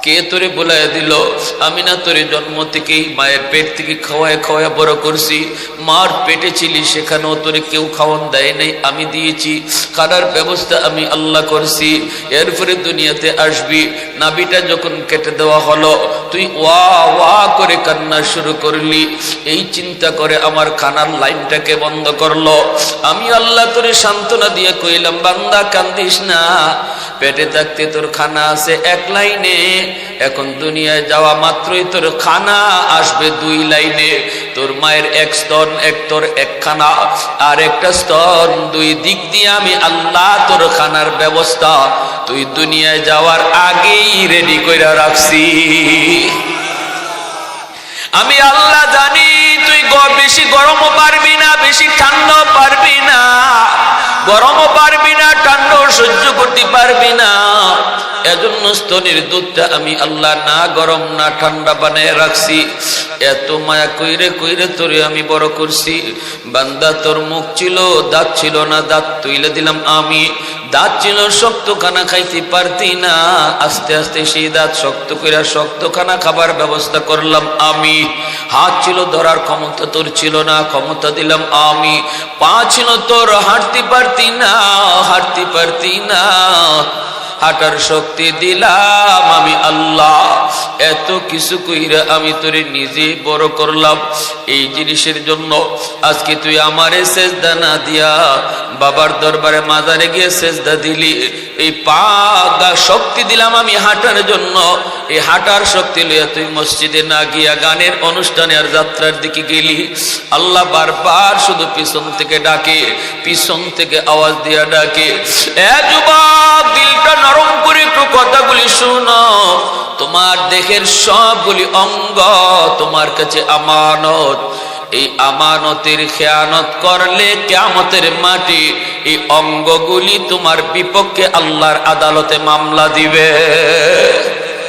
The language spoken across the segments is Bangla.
কে তোরে বলায় দিল? আমি না তোরে জন্ম থেকেই মায়ের পেট থেকে খাওয়ায় খাওয়ায় বড় করছি। মার পেটে ছিলি, সেখানেও তোরে কেউ খাওয়ান দেয় নাই, আমি দিয়েছি। খানার ব্যবস্থা আমি আল্লাহ করছি। এরপরে দুনিয়াতে আসবি, নাভিটা যখন কেটে দেওয়া হলো, তুই ওয়া ওয়া করে কান্না শুরু করলি। এই চিন্তা করে আমার খানার লাইনটাকে বন্ধ করলো। আমি আল্লাহ তোরে সান্ত্বনা দিয়ে কইলাম, বান্দা কান্দিস না, পেটে থাকতে তোর খানা আছে এক লাইনে, এখন দুনিয়ায় যাওয়া মাত্রই তোর খানা আসবে দুই লাইনে। তোর মায়ের এক স্তন এক তোর এক খানা, আর একটা স্তন দুই দিক দিয়ে আমি আল্লাহ তোর খানার ব্যবস্থা তুই দুনিয়ায় যাওয়ার আগেই রেডি কইরা রাখছি। আমি আল্লাহ জানি তুই বেশি গরমও পারবি না, বেশি ঠান্ডাও পারবি না, গরমও পারবি না, ঠান্ডাও সহ্য করতে পারবি না। এজন্য স্তনের দুধটা আমি আল্লাহ না গরম না ঠান্ডা বানায় রাখছি। এত মায়া কইরে কইরে তোরে আমি বড় করছি। বান্দা তোর মুখ ছিল, দাঁত ছিল না, দাঁত তুইলে দিলাম আমি। দাঁত ছিল, শক্ত খানা খাইতে পারতি না, আস্তে আস্তে সেই দাঁত শক্ত কইরা শক্ত খানা খাবার ব্যবস্থা করলাম আমি। হাত ছিল, ধরার ক্ষমতা তোর ছিল না, ক্ষমতা দিলাম আমি। পা ছিল তোর, হাঁটতে পারতি না, হাঁটতে পারতি না, হাঁটার শক্তি দিলাম আমি আল্লাহ। এত কিছু কইরা আমি তোরে নিজে বড় করলাম। এই জিনিসের জন্য আজকে তুই আমারে সেজদা না দিয়া বাবার দরবারে মাজারে গিয়ে সেজদা দিলি। এই পা শক্তি দিলাম আমি হাঁটার জন্য, এই হাঁটার শক্তি লইয়া তুই মসজিদে না গিয়া গানের অনুষ্ঠানে আর যাত্রার দিকে গেলি। আল্লাহ বারবার শুধু পিছন থেকে ডাকে, পিছন থেকে আওয়াজ দিয়া ডাকে, এ যুবক, দিলটা নরম করে একটু কথাগুলি শুনো। তোমার দেহের সবগুলি অঙ্গ তোমার কাছে আমানত। এই আমানতের খেয়ানত করলে কিয়ামতের মাটি এই অঙ্গগুলি তোমার বিপক্ষে আল্লাহর আদালতে মামলা দিবে।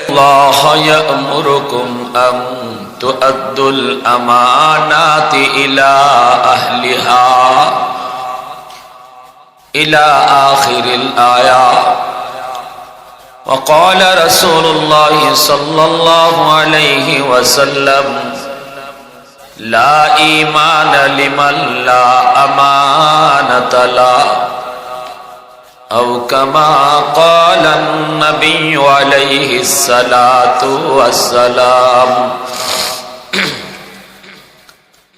আল্লাহ ইয়ামুরুকুম আন তুআদ্দুল আমানাতি ইলা আহলিহা ইলা আখিরিল আয়াত। وقال رسول الله صلى الله عليه وسلم لا إيمان لمن لا أمانة له أو كما قال النبي عليه الصلاة والسلام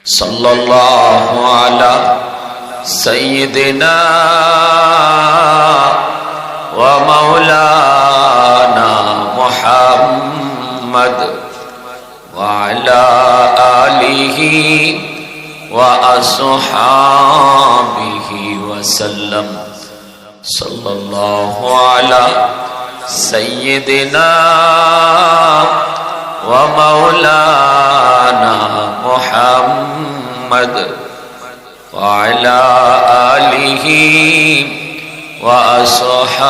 صلى الله على سيدنا ومولانا محمد وعلى آله وأصحابه وسلم صلى الله على سيدنا ومولانا محمد وعلى آله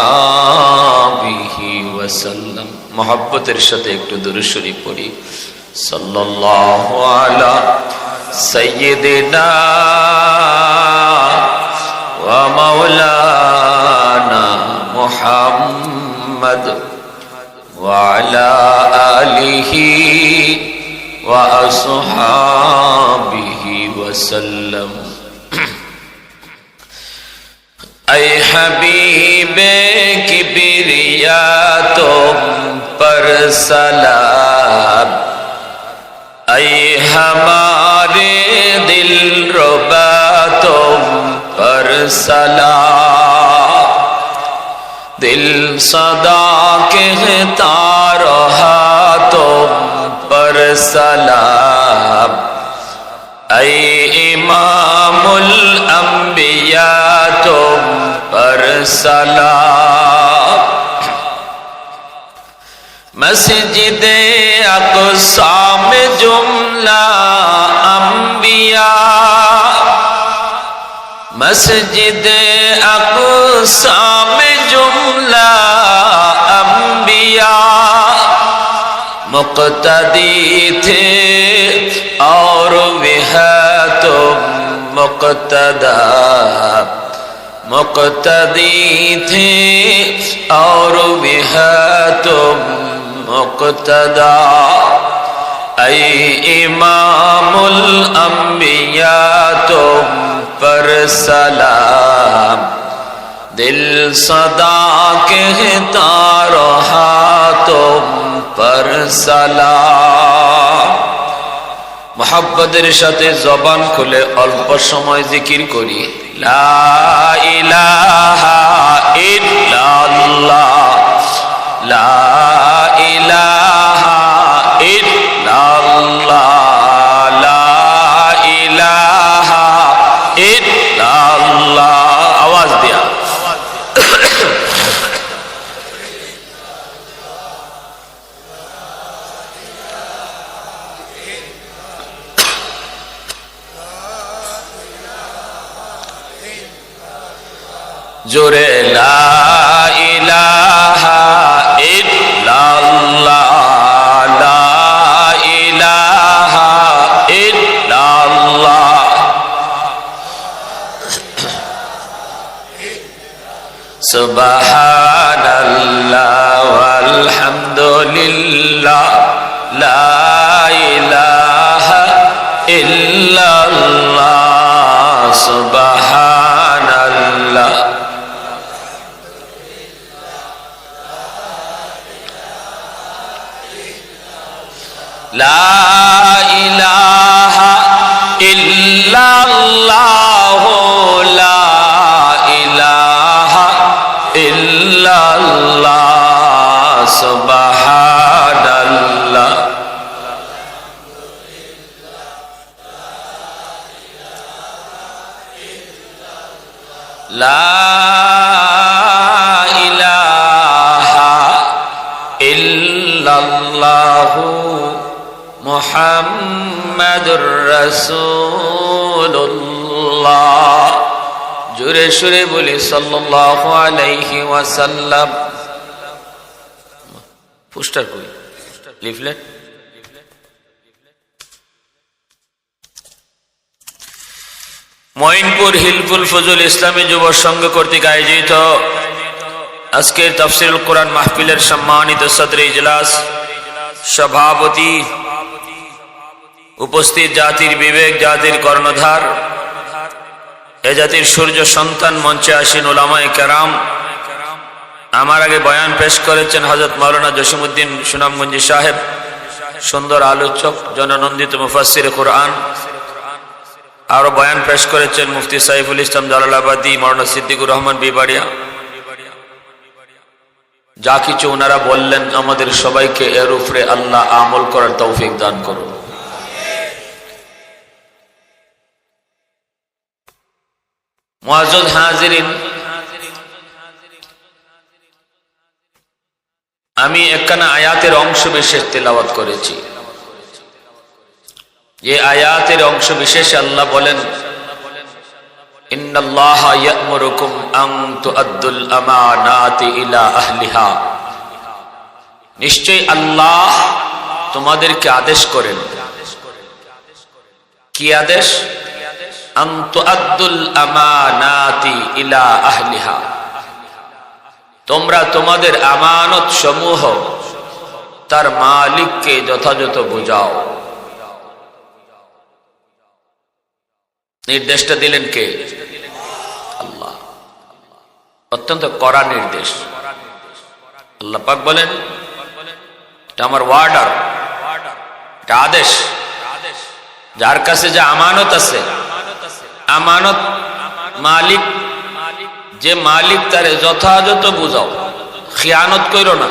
وأصحابه وسلم। محبতের সাথে একটু দুরূদ শরীফ পড়ি। সাল্লাল্লাহু আলা সাইয়্যিদিনা ওয়া মাওলানা মুহাম্মদ ওয়া আলা আলিহি ওয়া আসহাবিহি ওয়া সাল্লাম। ऐ हबीबे किबरिया तुम पर सलाम, ऐ हमारे दिल रुबा तुम पर सलाम। दिल सदा कहता रहा तुम पर सलाम, ऐ इमामुल अंबिया तुम पर सलाम। मस्जिदे अक़सा में जुमला अंबिया, मस्जिदे अक़सा में जुमला अंबिया मुक़्तदी थे और वह तुम मुक़्तदा, मुक़्तदी थे और वह तुम मुक़्तदा ऐ इमामुल अंबिया तुम पर सलाम दिल सदा कहता रहा तुम पर सलाम। मोहब्बतेर साथे जबान खुले अल्प समय जिकिर करी ला इलाहा इल्लाल्लाह ला इलाहा इल्लाल्लाह ला इलाहा इल्लाल्लाह। आवाज दिया जोरे ला इलाहा इल्लल्लाह ला इलाहा इल्लल्लाह। सुबहानल्लाह वल्हम्दुलिल्लाह ला इलाहा इल्लल्लाह। सुबहानल्लाह ला इलाहा इल्लल्लाह ला इलाहा इल्लल्लाह। सुबहानल्लाह ला इलाहा इल्लल्लाह मुहम्मदुर रसूलुल्लाह। जोरे सुरे बोले सल्लल्लाहु अलैहि वसल्लम। पोस्टर कोई লিফলেট মঈনপুর হিলফুল ফজল ইসলামী যুব সংঘ কর্তৃক আয়োজিত আজকের তাফসীরুল কোরআন মাহফিলের সম্মানিত সদর ইজলাস সভাপতি, উপস্থিত জাতির বিবেক, জাতির কর্ণধার, এ জাতির সূর্য সন্তান, মঞ্চে আসীন উলামায়ে কেরাম, আমার আগে বয়ান পেশ করেছেন হযরত মাওলানা জসিমউদ্দিন সুনামগঞ্জি সাহেব, সুন্দর আলোচক, জননন্দিত মুফাসসিরে কোরআন। আরো বয়ান পেশ করেছেন মুফতি সাইফুল ইসলাম জালালাবাদী, মাওলানা সিদ্দিকুর রহমান বিবাড়িয়া। যা কিছু ওনারা বললেন আমাদের সবাইকে এর উপরে আল্লাহ আমল করার তৌফিক দান করুন। মুআজ্জাজ হাজিরিন, আমি একখানা আয়াতের অংশ বিশেষ তেলাওয়াত করেছি। যে আয়াতের অংশ বিশেষে আল্লাহ বলেন ইন্নাল্লাহা ইয়া'মুরুকুম আন তু'আদ্দুল আমানাতি ইলা আহলিহা। নিশ্চয়ই আল্লাহ তোমাদেরকে আদেশ করেন। কি আদেশ? আন তু'আদ্দুল আমানাতি ইলা আহলিহা। তোমরা তোমাদের আমানত সমূহ তার মালিককে যথাযথ বুঝাও। নির্দেশটা দিলেন কে? আল্লাহ। অত্যন্ত কড়া নির্দেশ। আল্লাহ পাক বলেন এটা আমার ওয়ার্ডার, এটা আদেশ। যার কাছে যে আমানত আছে, আমানত মালিক, যে মালিক তারে যথাযথ বুঝাও, খিয়ানত কইরো না,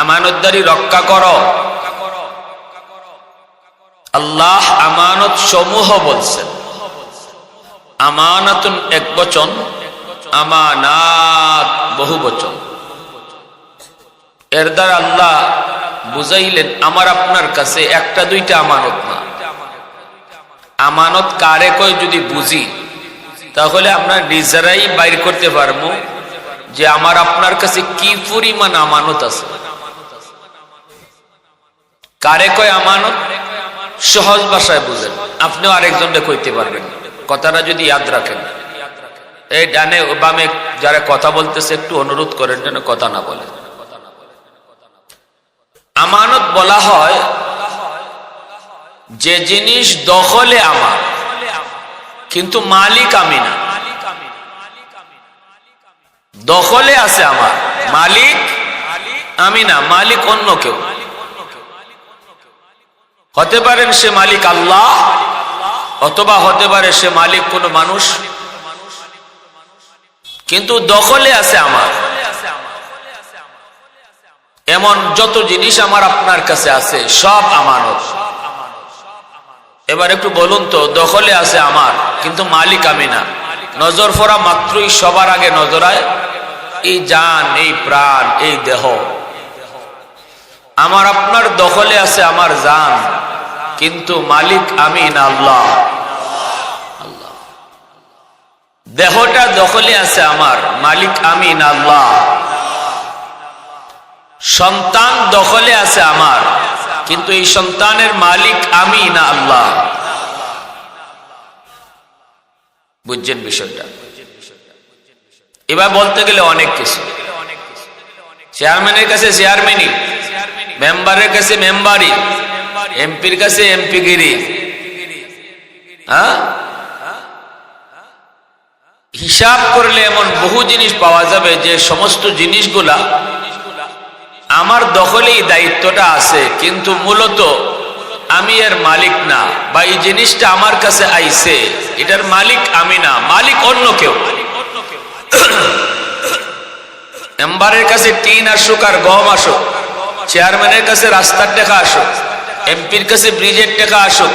আমানতদারি রক্ষা করো। আল্লাহ আমানত সমূহ বলছেন। আমানাতুন এক বচন, আমানাত বহু বচন। এর দ্বারা আল্লাহ বুঝাইলেন আমার আপনার কাছে একটা দুইটা আমানত না। আমানত কারে কয় যদি বুঝি, তাহলে আমরা নিজেরাই বাইর করতে পারবো যে আমার আপনার কাছে কি পরিমাণ আমানত আছে। কারে কয় আমানত? সহজ ভাষায় বুঝেন, আপনিও আরেকজনকে কইতে পারবেন। কথাটা যদি ইয়াদ রাখেন, এই ডানে বামে যারা কথা বলতেছে একটু অনুরোধ করেন যেন কথা না বলে। আমানত বলা হয় যে জিনিস দখলে আমার, কিন্তু মালিক আমি না। দখলে আছে আমার, মালিক আমি না, মালিক অন্য কেউ। হতে পারেন সে মালিক আল্লাহ, অথবা হতে পারে সে মালিক কোনো মানুষ, কিন্তু দখলে আছে আমার। এমন যত জিনিস আমার আপনার কাছে আছে সব আমানত। এবার একটু বলুন তো, দখলে আছে আমার কিন্তু মালিক আমি না, নজর ফোরা মাত্রই সবার আগে নজরায় এই জান, এই প্রাণ, এই দেহ। আমার আপনার দখলে আছে আমার জান, কিন্তু মালিক আমি না, আল্লাহ। আল্লাহ। দেহটা দখলে আছে আমার, মালিক আমি না, আল্লাহ। সন্তান দখলে আছে আমার, কিন্তু এই সন্তানের মালিক আমি না, আল্লাহ। বুঝছেন বিষয়টা? এবার বলতে গেলে অনেক কিছু। চেয়ারম্যানের কাছে চেয়ারম্যানই, মেম্বারের কাছে মেম্বারই, এমপির কাছে এমপিগিরি। হিসাব করলে এমন বহু জিনিস পাওয়া যাবে যে সমস্ত জিনিসগুলা আমার দখলেই দায়িত্বটা আছে, কিন্তু মূলত আমি এর মালিক না, বা এই জিনিসটা আমার কাছে আইছে, এটার মালিক আমি না, মালিক অন্য কেউ। মেম্বারের কাছে টিন আসুক আর গম আসুক, চেয়ারম্যানের কাছে রাস্তার টাকা আসুক, এমপির কাছে ব্রিজের টাকা আসুক,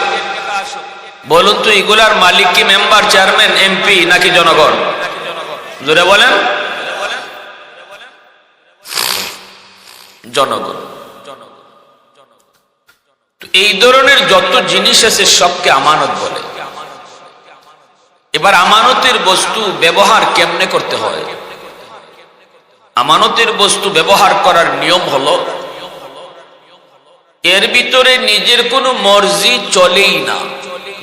বলুন তো এগুলার মালিক কি মেম্বার, চেয়ারম্যান, এমপি নাকি জনগণ? জোরে বলেন। জনগণ। এই ধরনের যত জিনিস আছে সবকে আমানত বলে। এবার আমানতের বস্তু ব্যবহার কেমনে করতে হয়? আমানতের বস্তু ব্যবহার করার নিয়ম হলো, এর ভিতরে নিজের কোনো মর্জি চলেই না,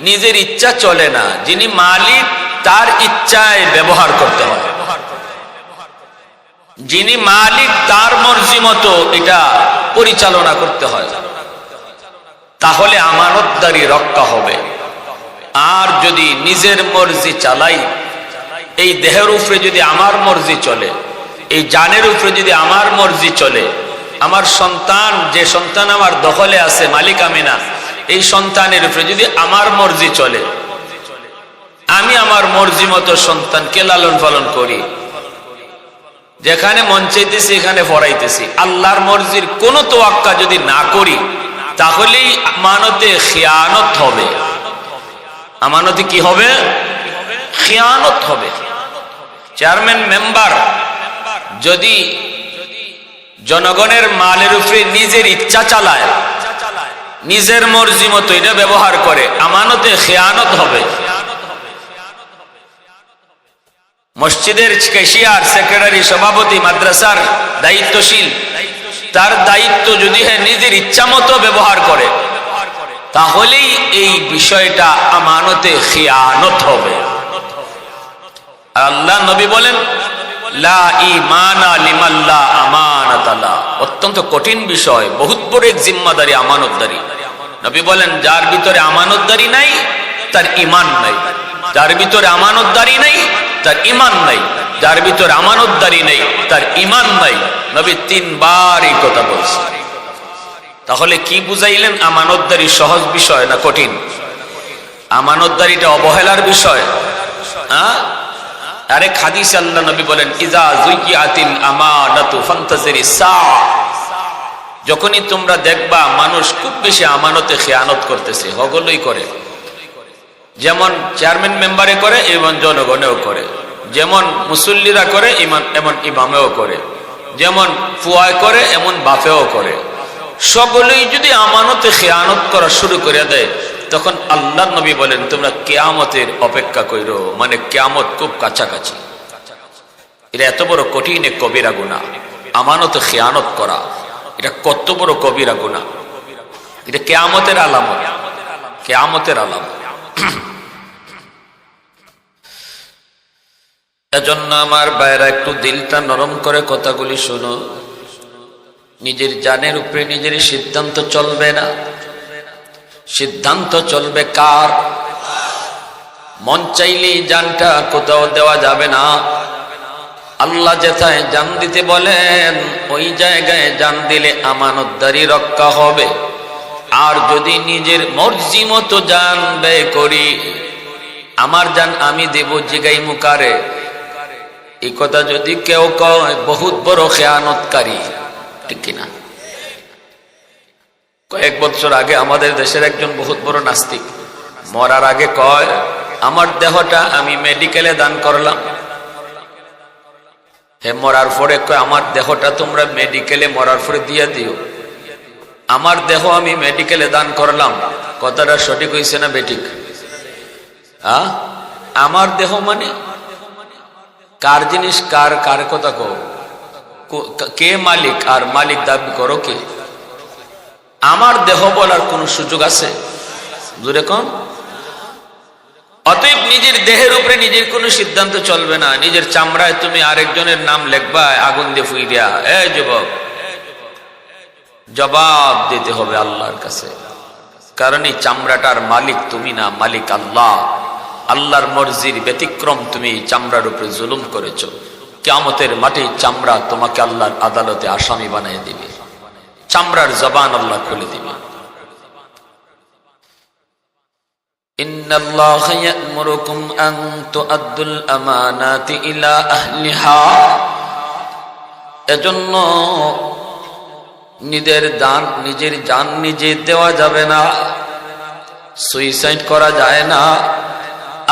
নিজের ইচ্ছা চলে না। যিনি মালিক তার ইচ্ছায় ব্যবহার করতে হয়। যিনি মালিক তার মর্জি মতো এটা পরিচালনা করতে হয়, তাহলে আমানতদারি রক্ষা হবে। আর যদি নিজের মর্জি চালাই, এই দেহের উপরে যদি আমার মর্জি চলে, এই জানের উপরে যদি আমার মর্জি চলে, আমার সন্তান, যে সন্তান আমার দখলে আছে, মালিক আমি না, এই সন্তানের উপরে যদি আমার মর্জি চলে, আমি আমার মর্জি মতো সন্তানকে লালন পালন করি, যেখানে মন চাইতেছি এখানে পড়াইতেছি, আল্লাহর মর্জির কোনো তোয়াক্কা যদি না করি, তাহলেই আমানতে খিয়ানত হবে। আমানতে কি হবে? খিয়ানত হবে। চেয়ারম্যান, মেম্বার যদি জনগণের মালের উপরে নিজের ইচ্ছা চালায়, নিজের মর্জি মতো এটা ব্যবহার করে, আমানতে খিয়ানত হবে। মসজিদের ক্যাশিয়ার, সেক্রেটারি, সভাপতি, মাদ্রাসার দায়িত্বশীল, তার দায়িত্ব যদি নিজের ইচ্ছা মতো ব্যবহার করে, তাহলেই এই বিষয়টা আমানতে খিয়ানত হবে। আল্লাহ নবী বলেন, লা ঈমানা লিমান লা আমানাতা লা। অত্যন্ত কঠিন বিষয়, বহুত বড় এক জিম্মাদারি আমানতদারি। নবী বলেন, যার ভিতরে আমানতদারি নাই তার ঈমান নাই, যার ভিতরে আমানতদারি নাই তার ঈমান নাই, যার ভিতরে আমানতদারি নেই তার ঈমান নাই। নবী তিনবার এই কথা বলছেন। তাহলে কি বুঝাইলেন? আমানতদারি সহজ বিষয় না কঠিন? আমানতদারিটা অবহেলার বিষয়। আরে হাদিস আল্লাহ নবী বলেন, ইজা যুকিয়াতিল আমানাতু ফান্তাজিরিস সাআ। যখনই তোমরা দেখবা মানুষ খুব বেশি আমানতে খেয়ানত করতেছে, হগলই করে, যেমন চেয়ারম্যান মেম্বারে করে এমন জনগণেও করে, যেমন মুসল্লিরা করে এমন ইমামেও করে, যেমন ফুয়ায় করে এমন বাপেও করে, সকলেই যদি আমানতে খেয়ানত করা শুরু করে দেয়, তখন আল্লাহ নবী বলেন, তোমরা কিয়ামতের অপেক্ষা কইরো, মানে কিয়ামত খুব কাছাকাছি। এটা এত বড় কঠিন এক কবিরা গুনাহ, আমানতে খেয়ানত করা, এটা কত বড় কবিরা গুনাহ। এটা কিয়ামতের আলামত, কিয়ামতের আলামত। এজন্য আমার ভাইরা একটু দিলটা নরম করে কথাগুলি শোনো। নিজের জানের উপরে নিজের সিদ্ধান্ত চলবে না। সিদ্ধান্ত চলবে কার? মন চাইলেই জানটা কোথাও দেওয়া যাবে না। আল্লাহ যেথায় জান দিতে বলেন ওই জায়গায় জান দিলে আমানতদারি রক্ষা হবে। আর যদি নিজের মর্জি মতো জান ব্যয় করি, আমার জান আমি দেব জিগাই মুকারে, এই কথা যদি কেউ কয় বহুত বড় খেয়ানতকারী, ঠিক কিনা? কয়েক বছর আগে আমাদের দেশের একজন বহুত বড় নাস্তিক মরার আগে কয় আমার দেহটা আমি মেডিকেলে দান করলাম। হে মরার পরে কয় আমার দেহটা তোমরা মেডিকেলে মরার পরে দিয়ে দিও। আমার দেহ আমি মেডিকেলে দান করলাম, কথাটা সঠিক হয়েছে না বেঠিক? আমার দেহ মানে কার জিনিস? কার কার কথা কো? কে মালিক? আর মালিক দাবি করো কে? আমার দেহ বলার কোন সুযোগ আছে? জোরে কোন? অতএব নিজের দেহের উপরে নিজের কোনো সিদ্ধান্ত চলবে না। নিজের চামড়ায় তুমি আরেকজনের নাম লিখবা আগুন দিয়ে ফুইয়া, এই যুবক, জবাব দিতে হবে আল্লাহর কাছে। কারণ এই চামড়াটার মালিক তুমি না, মালিক আল্লাহ। আল্লাহর মর্জির ব্যতিক্রম তুমি চামড়ার উপরে জুলুম করেছো। কিয়ামতের মাঠে চামড়া তোমাকে আল্লাহর আদালতে আসামি বানিয়ে দিবে। চামড়ার জবান আল্লাহ খুলে দিবে। ইন্নাল্লাহা ইয়া'মুরুকুম আন তু'আদ্দুল আমানাতি ইলা আহলিহা। এজন্য নিজের জান নিজে দেওয়া যাবে না, সুইসাইড করা যায় না,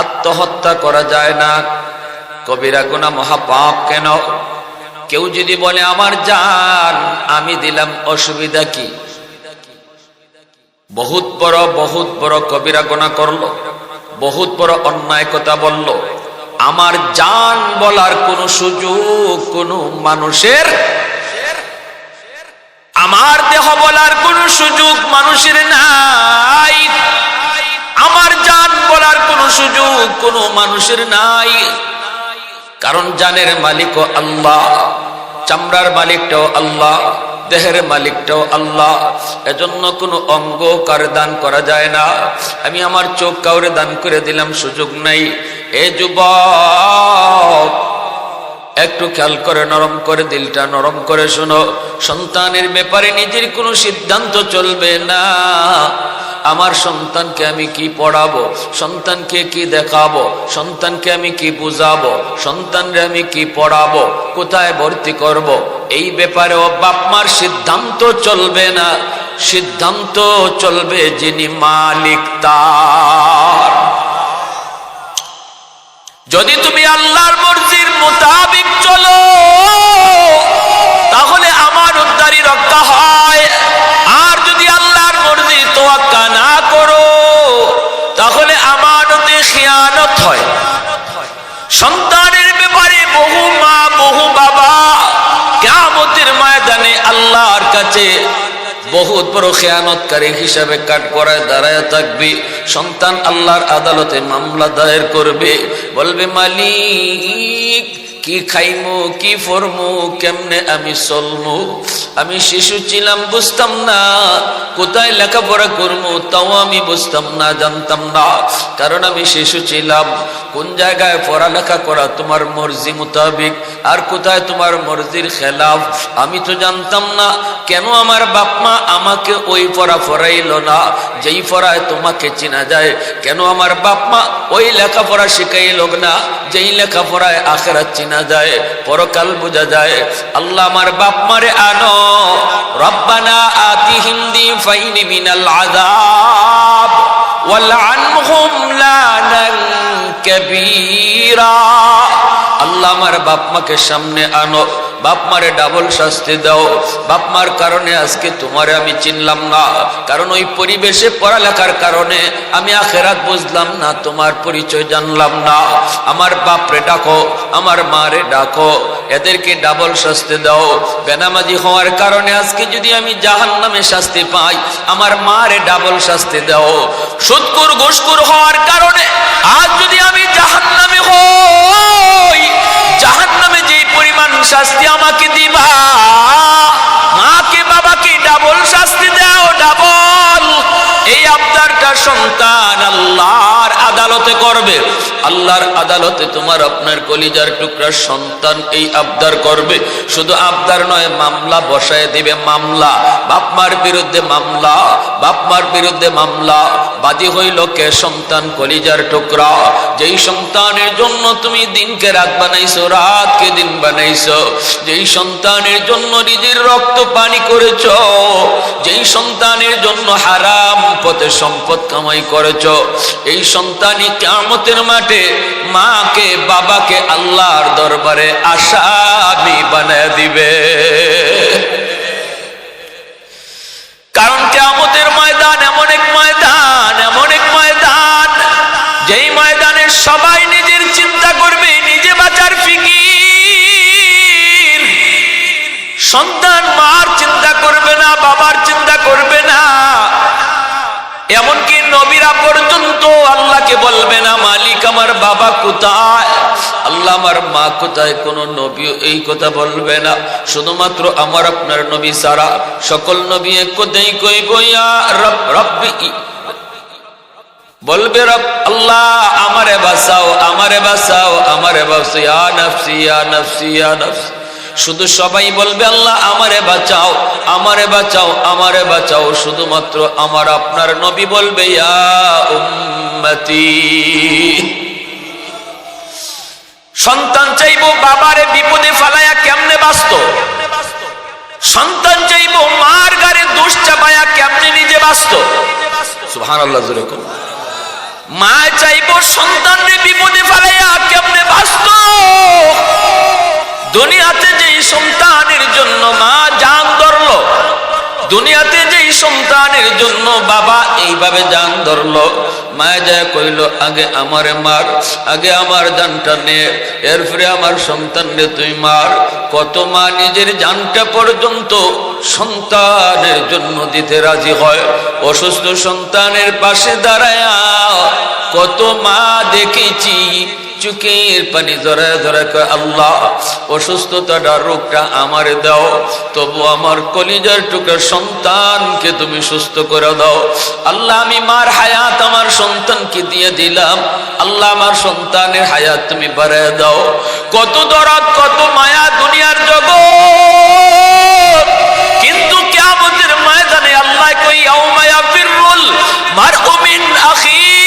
আত্মহত্যা করা যায় না। কবিরা গুনাহ মহাপাপ। কেন? কেউ যদি বলে আমার জান আমি দিলাম, অসুবিধা কি? বহুত বড় কবিরা গুনাহ করলো, বহুত বড় অন্যায় কথা বলল। আমার জান বলার কোন সুযোগ কোন মানুষের, আমার দেহ বলার কোন সুযোগ মানুষের নাই। আমার জান বলার কোন সুযোগ কোন মানুষের নাই। কারণ জানের মালিকও আল্লাহ, চামড়ার মালিকটাও আল্লাহ, দেহের মালিকটাও আল্লাহ। এজন্য কোনো অঙ্গ কার দান করা যায় না। আমি আমার চোখ কাউরে দান করে দিলাম, সুযোগ নাই। এ যুবক, একটু খেয়াল করে, নরম করে, দিলটা নরম করে শোনো। সন্তানের ব্যাপারে নিজের কোনো সিদ্ধান্ত চলবে না। আমার সন্তানকে আমি কি পড়াবো, সন্তানকে কি দেখাবো, সন্তানকে আমি কি বুঝাবো, সন্তানকে আমি কি পড়াবো, কোথায় ভর্তি করব, এই ব্যাপারেও বাপ মার সিদ্ধান্ত চলবে না। সিদ্ধান্ত চলবে যিনি মালিক তার। যদি তুমি আল্লাহর মর্জির মোতাবিক চলো তাহলে আমানতদারি রক্ষা হয়। আর যদি আল্লাহর মর্জি তোয়াক্কা না করো তাহলে আমানতে খিয়ানত হয়। সন্তানের ব্যাপারে বহু মা বহু বাবা কিয়ামতের ময়দানে আল্লাহর কাছে বহুত বড় খেয়ানতকারী হিসাবে কাঠগড়ায় দাঁড়ায় থাকবে। সন্তান আল্লাহর আদালতে মামলা দায়ের করবে, বলবে মালিক কি খাইমু, কি ফরমু, কেমনে আমি চলমু। আমি শিশু ছিলাম, বুঝতাম না কোথায় লেখাপড়া করবো, তাও আমি বুঝতাম না, জানতাম না। কারণ আমি শিশু ছিলাম। কোন জায়গায় পড়ালেখা করা তোমার মর্জি মোতাবিক আর কোথায় তোমার মর্জির খেলাফ আমি তো জানতাম না। কেন আমার বাপ মা আমাকে ওই পড়া পড়াইল না যেই পড়ায় তোমাকে চেনা যায়? কেন আমার বাপ মা ওই লেখাপড়া শিখাইল না যেই লেখাপড়ায় আখিরাত চেনা যায়, পরকাল বোঝা যায়? আল্লাহ আমার বাপ মারে আনো, রব্বানা আতিহিম দিফাইনি মিনাল আযাব ওয়ালআনহুম লানান কাবীরা। আল্লাহ আমার বাপ মাকে সামনে আনো, বাপ মারে ডাবল শাস্তি দাও। বাপ মার কারণে আজকে তোমারে আমি চিনলাম না, কারণ ওই পরিবেশে পড়ালেখার কারণে আমি আখিরাত বুঝলাম না, তোমার পরিচয় জানলাম না। আমার বাপরে ডাকো, আমার মারে ডাকো, এদেরকে ডাবল শাস্তি দাও। বেনামাজি হওয়ার কারণে আজকে যদি আমি জাহান্নামে শাস্তি পাই, আমার মারে ডাবল শাস্তি দাও। সুদখোর ঘুষখোর হওয়ার কারণে আজ যদি আমি জাহান্নামে হই, জাহান্নামে যেই পরিমাণ শাস্তি আমাকে দিবা, মাকে ডাবল শাস্তি দাও, ডাবল। এই আবদারটা সন্তান আল্লাহর আদালতে করবে। আল্লাহর আদালতে তোমার আপনার কলিজার টুকরা সন্তান এই আবদার করবে। শুধু আবদার নয়, মামলা বসায় দিবে। মামলা, বাপ মার বিরুদ্ধে মামলা, বাপ মার বিরুদ্ধে মামলা। বাদী হইল কে? সন্তান, কলিজার টুকরা। যেই সন্তানের জন্য তুমি দিনকে রাত বানাইছো, রাতকে দিন বানাইছো, যেই সন্তানের জন্য নিজের রক্ত পানি করেছ, যেই সন্তানের জন্য হারাম পথে সম্পদ কামাই করেছ, এই সন্তানই কিয়ামতের মাঠে মাকে বাবাকে আল্লাহর দরবারে আসামি বানায় দিবে। কারণ কিয়ামতের ময়দান এমন এক ময়দান, এমন এক ময়দান, যেই ময়দানে সবাই নিজের চিন্তা করবে, নিজে বাঁচার ফিকির। সন্তান মার চিন্তা করবে না, বাবার চিন্তা করবে না। এমনকি নবীরা পর্যন্ত আল্লাহকে বলবে না, মালিক আমার বাবা কোথায়, আল্লাহ আমার মা কোথায়। কোন নবীও এই কথা বলবে না। শুধুমাত্র আমার আপনার নবী ছাড়া সকল নবী এক কথাই কইব, ইয়া রব, রব্বি, বলবে রব আল্লাহ আমারে বাঁচাও, আমারে বাঁচাও, আমারে বাঁচাও, ইয়া নফসি, ইয়া নফসি, ইয়া নফসি। শুধু সবাই বলবে আল্লাহ আমারে বাঁচাও, আমারে বাঁচাও, আমারে বাঁচাও। শুধুমাত্র আমার আপনার নবী বলবে ইয়া উম্মতি। সন্তান চাইবো বাবারে বিপদে ফালায়া কেমনে বাঁচতো, সন্তান চাইবো মার গারে দোষ চাপায়া কেমনে নিজে বাঁচতো। সুবহানাল্লাহ, জোরে কোন। মা চাইবো সন্তানরে বিপদে ফালাইয়া কেমনে বাঁচতো। দুনিয়াতে যেই সন্তানের জন্য মা জান ধরলো, দুনিয়াতে যেই সন্তানের জন্য বাবা এইভাবে জান ধরলো, মায়া যায় কইল আগে আমারে মার, আগে আমার জানটা নে, এরপরে আমার সন্তানরে তুই মার। কত মা নিজের জানটা পর্যন্ত সন্তানের জন্য দিতে রাজি হয়। অসুস্থ সন্তানের পাশে দাঁড়ায়া কত মা দেখেছি চোখের পানি জড়ায় জড়ায় কয় আল্লাহ অসুস্থতাটা, রোগটা আমারে দাও, তবু আমার কলিজার টুকরা সন্তানকে তুমি সুস্থ করে দাও। আল্লাহ আমি মার হায়াত আমার সন্তানকে দিয়ে দিলাম, আল্লাহ আমার সন্তানের হায়াত তুমি বাড়ায় দাও। কত দরদ, কত মায়া দুনিয়ার জগৎ, কিন্তু কিয়ামতের ময়দানে আল্লাহ কই ইয়াউমা ইয়াফিরুল মারউ মিন আখিহি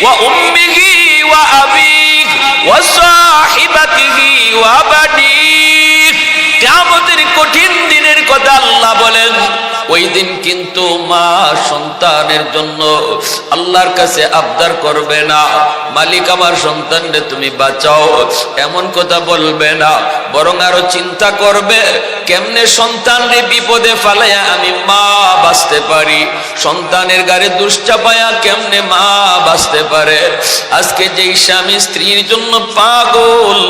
ওয়া উম্মিহি ওয়া আবিহি ওয়া সাহিবাতিহি ওয়া বানিহি। কিয়ামতের কঠিন দিনের কথা আল্লাহ বলেন। ওই দিন কিন্তু মা সন্তানের জন্য আল্লাহর কাছে আবদার করবে না, মালিক আমার সন্তানরে তুমি বাঁচাও, এমন কথা বলবে না। বরং আরো চিন্তা করবে কেমনে সন্তানরে বিপদে ফালাইয়া আমি মা বাঁচতে পারি, সন্তানের গায়ে দুশ্চাপায়া কেমনে মা বাঁচতে পারে। আজকে যেই স্বামী স্ত্রীর জন্য পাগল,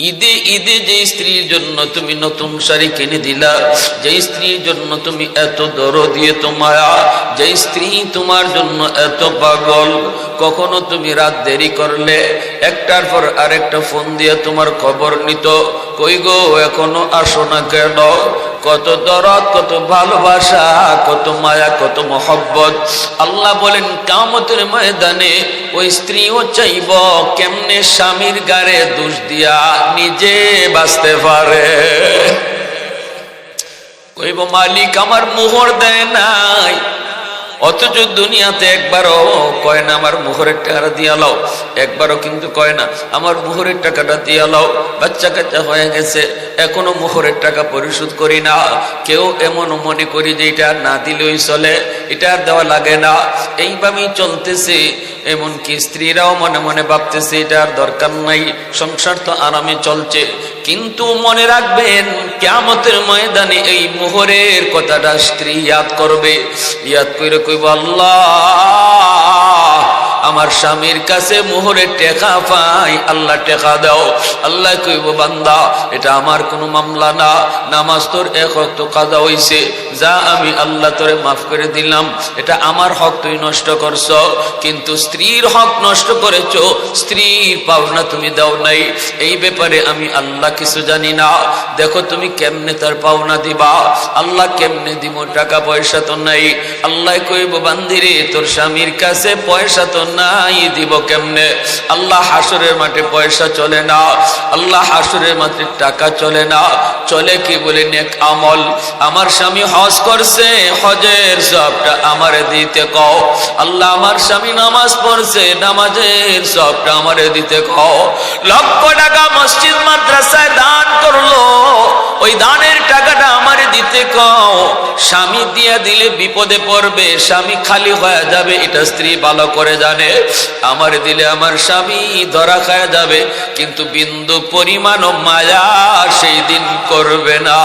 ঈদে ঈদে যে স্ত্রীর জন্য তুমি নতুন শাড়ি কিনে দিলা, যে স্ত্রীর জন্য তুমি এত দরদ, এত মায়া, যে স্ত্রী তোমার জন্য এত পাগল, কখনো তুমি রাত দেরি করলে একটার পর আরেকটা ফোন দিয়ে তোমার খবর নিত, কই গো এখনো আসো না কেন। কত দরদ, কত ভালোবাসা, কত মায়া, কত মহব্বত। আল্লাহ বলেন কিয়ামতের ময়দানে ওই স্ত্রীও চাইব কেমনে স্বামীর গায়ে দোষ দিয়া নিজে বাঁচতে পারে। কইব মালিক আমার মোহর দেয় নাই, অথচ দুনিয়াতে একবারও কয় না আমার মোহরের টাকাটা দিয়া লাও, একবারও কিন্তু কয় না আমার মোহরের টাকাটা দিয়া লাও। বাচ্চা কাচ্চা হয়ে গেছে এখনো মোহরের টাকা পরিশোধ করি না। কেউ এমন মনে করি যে এটা না দিলেই চলে, এটা আর দেওয়া লাগে না, এইভাবেই চলতেছে। এমনকি স্ত্রীরাও মনে মনে ভাবতেছে এটা আর দরকার নাই, সংসার তো আরামে চলছে। কিন্তু মনে রাখবেন কিয়ামতের ময়দানে এই মোহরের কথাটা স্ত্রী ইয়াদ করবে, ইয়াদ করে কইব আল্লাহ আমার স্বামীর কাছে মোহরে টেকা পাই, আল্লাহ টেকা দাও। আল্লাহ কইব বান্দা এটা আমার কোনো মামলা না, নামাজ তোর এক ওয়াক্ত কাজা হইছে, যা আমি আল্লাহ তোরে মাফ করে দিলাম, এটা আমার হক তুই নষ্ট করছ, কিন্তু স্ত্রীর হক নষ্ট করেছো, স্ত্রীর পাওনা তুমি দাও নাই, এই ব্যাপারে আমি আল্লাহ কিছু জানি না, দেখো তুমি কেমনে তার পাওনা দিবা। আল্লাহ কেমনে দিব, টাকা পয়সা তো নাই। আল্লাহ কইব বান্দিরে তোর স্বামীর কাছে পয়সা তো নাই, দিব কেমনে? আল্লাহ হাসরের মাঠে পয়সা চলে না, আল্লাহ হাসরের মাঠে টাকা চলে না, চলে কি বলে নেক আমল। আমার স্বামী হজ করছে, হজের সবটা আমারে দিতে কও। আল্লাহ আমার স্বামী নামাজ পড়ছে, নামাজের সবটা আমারে দিতে কও। লক্ষ টাকা মসজিদ মাদ্রাসায় দান করলো, ওই দানের টাকাটা আমারে দিতে কও। স্বামী দিয়া দিলে বিপদে পড়বে, স্বামী খালি হয়ে যাবে, এটা স্ত্রী ভালো করে জানে। আমার দিলে আমার স্বামী ধরা খায় যাবে, কিন্তু বিন্দু পরিমাণও মায়া সেই দিন করবে না,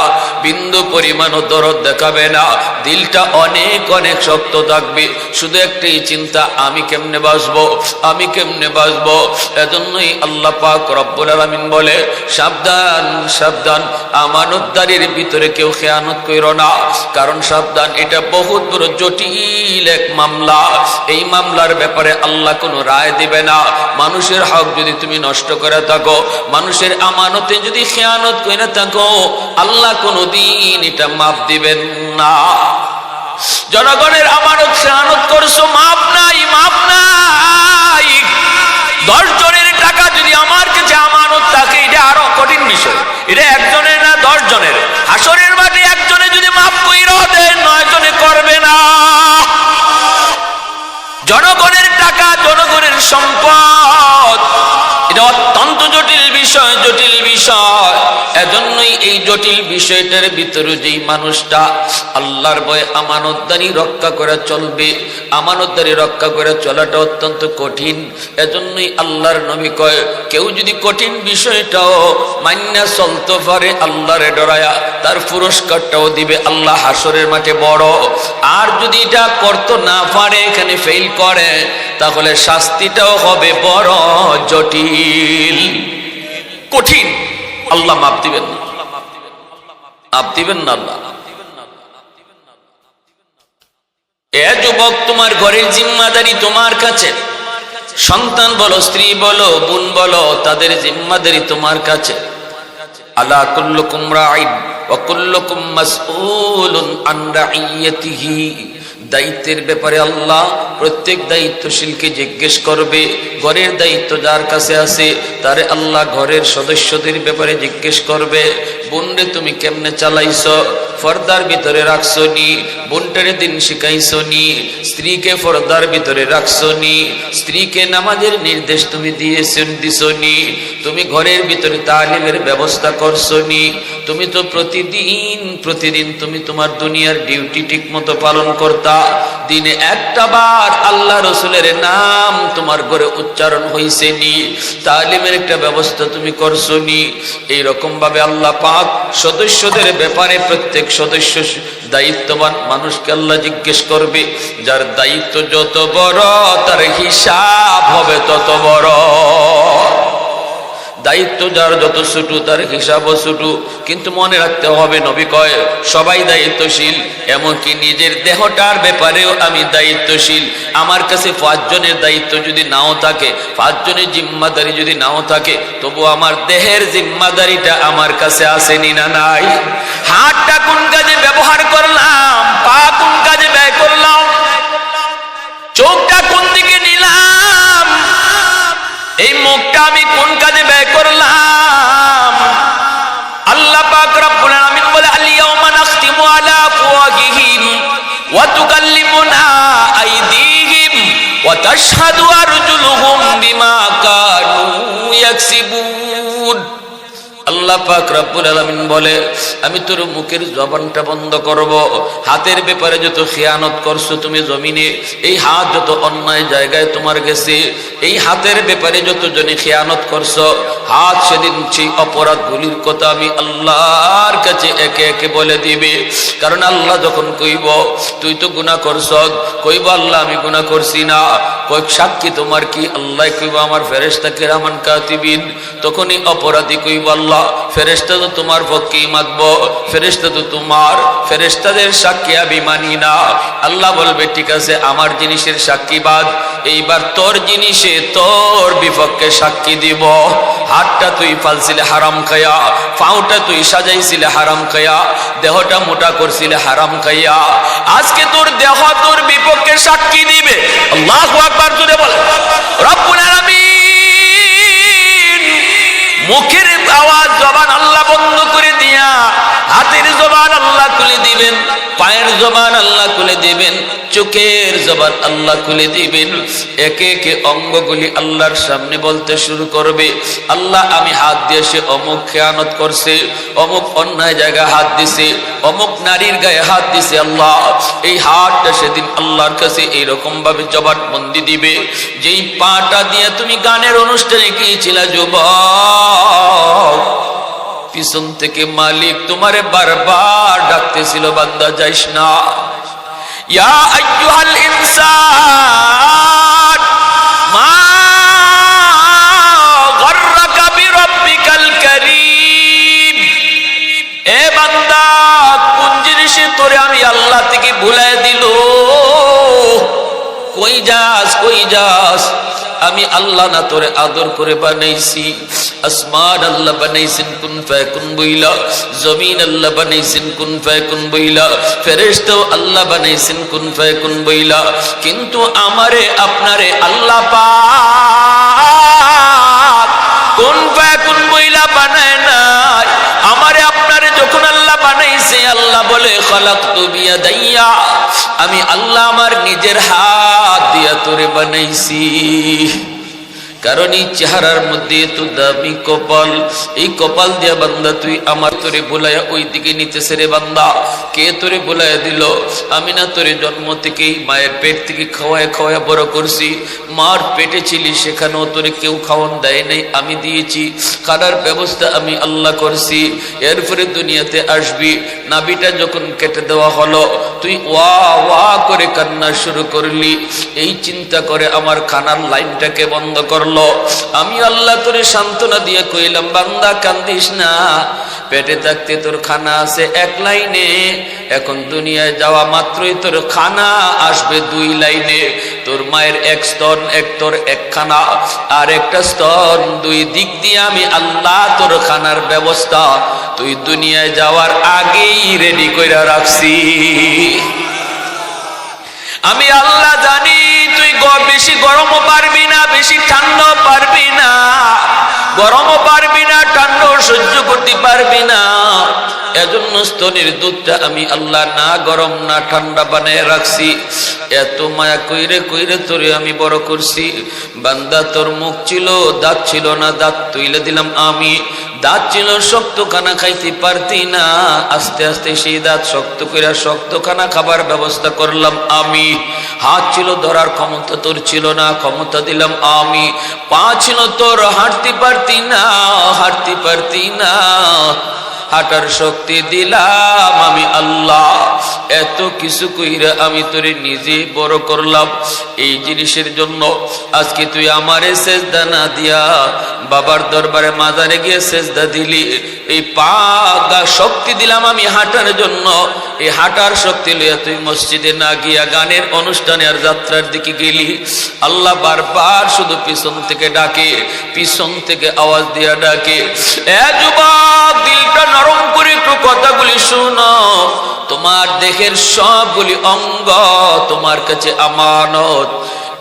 বিন্দু পরিমাণও দরদ দেখাবে না, দিলটা অনেক অনেক শক্ত থাকবে। শুধু একটাই চিন্তা, আমি কেমনে বাঁচবো, আমি কেমনে বাঁচবো। এজন্যই আল্লাহ পাক রব্বুল আলামিন বলে সাবধান সাবধান, আমানতদারির ভিতরে কেউ খেয়ানত কইরো না, কারণ সাবধান এটা বহুত বড় জটিল এক মামলা। এই মামলার ব্যাপারে আল্লাহ কোনো রায় দিবে না। মানুষের হক যদি তুমি নষ্ট করে থাকো, মানুষের আমানতে যদি খেয়ানত করে থাকো, আল্লাহ কোনোদিন এটা মাফ দিবেন না। জনগণের আমানত খেয়ানত করছো, মাফ নাই, মাফ নাই। 10 জনের টাকা যদি আমার কাছে আমানত থাকে, এটা আরো কঠিন বিষয়। এটা একজনের না 10 জনের। হাসরের মাঠে একজনে যদি মাফ কইরা দেয়, 9 জনে করবে না। জনগণের টাকা, জনগণের সম্পদ, এটা অত্যন্ত জটিল বিষয়, জটিল বিষয়। এজন্যই এই জটিল বিষয়টার ভিতরে যেই মানুষটা আল্লাহর ভয়ে আমানতদারি রক্ষা করে চলবে, আমানতদারি রক্ষা করে চলাটা অত্যন্ত কঠিন। এজন্যই আল্লাহর নবী কয়, কেউ যদি কঠিন বিষয়টাও মান্না চলতে পারে, আল্লাহরে ডরায়া, তার পুরস্কারটাও দিবে আল্লাহ হাসরের মাঠে বড়। আর যদি এটা করতে না পারে, এখানে ফেল করে, তাহলে শাস্তিটাও হবে বড় জটিল, কঠিন। আল্লাহ মাপ দিবেন না, মাপ দিবেন না আল্লাহ। এ যুবক, তোমার ঘরের জিম্মাদারি তোমার কাছে। সন্তান বলো, স্ত্রী বলো, বোন বলো, তাদের জিম্মাদারি তোমার কাছে। আলা কুল্লুকুম রাঈন ওয়া কুল্লুকুম মাসউলুন আন রাইয়াতিহি। দায়িত্বের ব্যাপারে আল্লাহ প্রত্যেক দায়িত্বশীলকে জিজ্ঞেস করবে। ঘরের দায়িত্ব যার কাছে আছে, তারে আল্লাহ ঘরের সদস্যদের ব্যাপারে জিজ্ঞেস করবে। বোনরে তুমি কেমনে চালাইছো, পর্দার ভিতরে রাখছো নি, বোনটারে দিন শিখাইছো নি, স্ত্রীকে পর্দার ভিতরে রাখছো নি, স্ত্রীকে নামাজের নির্দেশ তুমি দিছো নি, তুমি ঘরের ভিতরে তালিমের ব্যবস্থা করছো নি। তুমি তো প্রতিদিন তুমি তোমার দুনিয়ার ডিউটি ঠিক মতো পালন করতা। দিনে একটা বার আল্লাহ রসুলের নাম তোমার ঘরে উচ্চারণ হইছে নি, তালিমের একটা ব্যবস্থা তুমি করছো নি। এইরকম ভাবে আল্লাহ পাক সদস্যদের ব্যাপারে প্রত্যেক সদস্য দায়িত্ববান মানুষকে আল্লাহ জিজ্ঞেস করবে। যার দায়িত্ব যত বড়, তার হিসাব হবে তত বড়। দায়িত্ব যার যত ছোট, তার হিসাবও ছোট। কিন্তু মনে রাখতে হবে, নবী কয় সবাই দায়িত্বশীল, এমনকি নিজের দেহটার ব্যাপারেও আমি দায়িত্বশীল। আমার কাছে 5 জনের দায়িত্ব যদি নাও থাকে, 5 জনের জিম্মাদারি যদি নাও থাকে, তবু আমার দেহের জিম্মাদারিটা আমার কাছে আসেনি না নাই? হাতটা কোন কাজে ব্যবহার করলাম, পা কোন কাজে ব্যয় করলাম, চোখটা কোন দিকে নিলাম, এই মুখটা আমি কোন কাজে ব্যয় করলাম। আল্লাহ পাক রব্বুল আলামিন বলে, আল ইয়াউমা নাখতিমু আলা আফওয়াহিহিম ওয়া তুকাল্লিমুনা আইদিহিম ওয়া তাশহাদু আরজুলুহুম বিমা কানু ইয়াকসিবুন। আল্লাহ পাক রব্বুল আলামিন বলে আমি তোর মুখের জবানটা বন্ধ করব। হাতের ব্যাপারে যত খিয়ানত করছো তুমি জমিনে, এই হাত যত অন্যায় জায়গায় তোমার গেছে, এই হাতের ব্যাপারে যত জনে খিয়ানত করছো, হাত সেদিন সেই অপরাধগুলির কথা আমি আল্লাহর কাছে একে একে বলে দিবে। কারণ আল্লাহ যখন কইব তুই তো গুনাহ করছ, কইব আল্লাহ আমি গুনাহ করছি না, কয়েক সাক্ষী তোমার কি? আল্লাহ কইব আমার ফেরেশতা কিরামান কাতিবিন। তখনই অপরাধী কইব আল্লাহ ফেরেশতা তো তোমার পক্ষেই মাগব, ফেরেশতা তো তোমার, ফেরেশতাদের সাক্ষী আমি মানি না। আল্লাহ বলবে ঠিক আছে আমার জিনিসের সাক্ষী বাদ, এইবার তোর জিনিসে তোর বিপক্ষে সাক্ষী দিব। হাতটা তুই ফালছিলে হারাম খায়া, পাউটা তুই সাজাইছিলে হারাম খায়া, দেহটা মোটা করছিলে হারাম খাইয়া, আজকে তোর দেহ তোর বিপক্ষে সাক্ষী দিবে। আল্লাহু আকবার জোরে বল। রব্বুল আলামিন মুখের আওয়াজ জবান আল্লাহ বন্ধ করে দিয়া হাতের জবান আল্লাহ খুলে দিবেন, পায়ের জবান আল্লাহ খুলে দিবেন, চোখের জবান আল্লাহ খুলে দিবেন। একে একে অঙ্গগুলি আল্লাহর সামনে বলতে শুরু করবে আল্লাহ আমি হাত দিয়ে সে অমুক খেয়ানত করছে, অমুক অন্যায় জায়গায় হাত দিছে, অমুক নারীর গায়ে হাত দিছে। আল্লাহ এই হাতটা সেদিন আল্লাহর কাছে এইরকম ভাবে জবানবন্দি দিবে, যেই পাটা দিয়ে তুমি গানের অনুষ্ঠানে গিয়েছিলা যুবক, পিছন থেকে মালিক তোমারে বারবার ডাকতেছিল বান্দা যাইস না। ইয়া আইয়ুহাল ইনসান মা গররাকা বিরাব্বিকাল কারীম, এ বান্দা কোন জিনিসে তোরে আমি আল্লাহ থেকে ভুলায় দিল? কই যাস কই যাস? আমি আল্লাহ না তোরে আদর করে বানাইছি। আসমান আল্লাহ বানাইছেন কুন ফায়াকুন বইলা, জমিন আল্লাহ বানাইছেন কুন ফায়াকুন বইলা, ফেরেশতাও আল্লাহ বানাইছেন কুন ফায়াকুন বইলা, কিন্তু আমারে আপনারে আল্লাহ পাক কুন ফায়াকুন বইলা বানায় নাই। আমারে আপনারে যখন আল্লাহ বানাইছে আল্লাহ বলে খালাকতু বিয়াদাইয়া, আমি আল্লাহ আমার নিজের হাত দিয়া তোরে বানাইছি। কারণ এই চেহারার মধ্যে এত দামি কপাল, এই কপাল দিয়া বান্দা তুই আমার তোরে বোলায়া ওই দিকে নিতেছে রে বান্দা। কে তোরে বোলায়া দিল? আমি না তোরে জন্ম থেকেই মায়ের পেট থেকে খাওয়ায় খাওয়ায় বড় করছি। মার পেটে ছিলি সেখানেও তোরে কেউ খাওয়ান দেয় নাই, আমি দিয়েছি। খানার ব্যবস্থা আমি আল্লাহ করছি। এরপরে দুনিয়াতে আসবি, নাভিটা যখন কেটে দেওয়া হলো তুই ওয়া ওয়া করে কান্না শুরু করলি। এই চিন্তা করে আমার খানার লাইনটাকে বন্ধ করলো। আমি আল্লাহ তোরে সান্ত্বনা দিয়ে কইলাম বান্দা কান্দিস না, পেটে থাকতে তোর খানা আছে এক লাইনে, এখন দুনিয়ায় যাওয়া মাত্রই তোর খানা আসবে দুই লাইনে। তোর মায়ের এক স্তন এক তোর একখানা, আর একটা স্তন দুই দিক দিয়ে আমি আল্লাহ তোর খানার ব্যবস্থা তুই দুনিয়ায় যাওয়ার আগেই রেডি কইরা রাখছি। আমি আল্লাহ জানি তুই বেশি গরমও পারবি না, বেশি ঠান্ডাও পারবি না, গরমও পারবি না, ঠান্ডাও সহ্য করতে পারবি না। এজন্য স্তনের দুধটা আমি আল্লাহ না গরম না ঠান্ডা বানায় রাখছি। এত মায়া কইরে কইরে তোরে আমি বড় করছি। বান্দা তোর মুখ ছিল, দাঁত ছিল না, দাঁত তুইলে দিলাম আমি। দাঁত ছিল শক্ত খানা খাইতে পারতি না, আস্তে আস্তে সেই দাঁত শক্ত করে শক্ত খানা খাবার ব্যবস্থা করলাম আমি। হাত ছিল ধরার ক্ষমতা তোর ছিল না, ক্ষমতা দিলাম আমি। পা ছিল তোর হাঁটতে পারতি না, হাঁটতে পারতি না, হাঁটার শক্তি দিলাম আমি আল্লাহ। এত কিছু কইরা আমি তোরে নিজে বড় করলাম। এই জিনিসের জন্য আজকে তুই আমারে সেজদা না দিয়া বাবার দরবারে মাজারে গিয়ে সেজদা দিলি। এই পা গা শক্তি দিলাম আমি হাঁটার জন্য, এই হাঁটার শক্তি লইয়া তুই মসজিদে না গিয়া গানের অনুষ্ঠানে আর যাত্রার দিকে গেলি। আল্লাহ বারবার শুধু পিছন থেকে ডাকে, পিছন থেকে আওয়াজ দিয়া ডাকে, এ যুবক দিলটা নরম করে একটু কথাগুলি শুনো। তোমার দেহের সবগুলি অঙ্গ তোমার কাছে আমানত।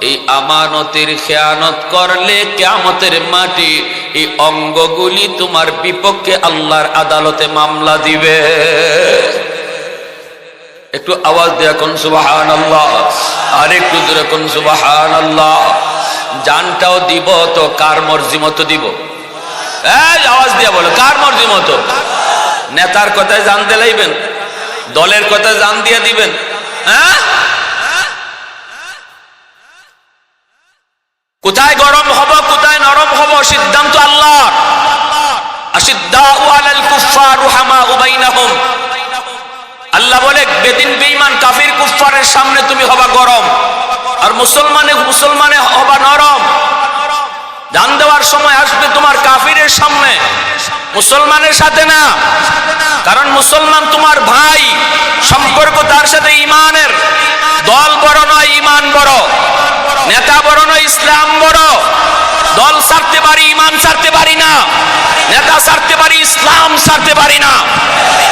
এই আমানতের খেয়ানত করলে কিয়ামতের মাটি এই অঙ্গগুলি তোমার বিপক্ষে আল্লাহর আদালতে মামলা দিবে। একটু আওয়াজ দিয়ে কোন সুবহানাল্লাহ, আর একটু দূরে কোন সুবহানাল্লাহ। জানটাও দিব তো কার মর্জি মতো দিব? এই আওয়াজ দিয়ে বলো, কার মর্জি মতো? নেতার কথায় জান দিলাইবেন, দলের কথায় জান দিয়ে দিবেন? হ্যাঁ, কোথায় গরম হব কোথায় নরম হব সিদ্ধান্ত আল্লাহর। আশিদ্দাউ আলাল কুফফার রুহামাউ বাইনাহুম, আল্লাহ বলে বেদিন বেঈমান কাফির কুফফারের সামনে তুমি হবা গরম, আর মুসলমানে হবা নরম। জান দেওয়ার সময় আসবে তোমার কাফিরের সামনে, মুসলমানের সাথে না। কারণ মুসলমান তোমার ভাই, সম্পর্ক তার সাথে ইমানের। দল বড় নয়, ইমান বড়। নেতা বড় নয়, ইসলাম বড়। দল ছাড়তে পারি, ইমান ছাড়তে পারি না। নেতা ছাড়তে পারি, ইসলাম ছাড়তে পারি না।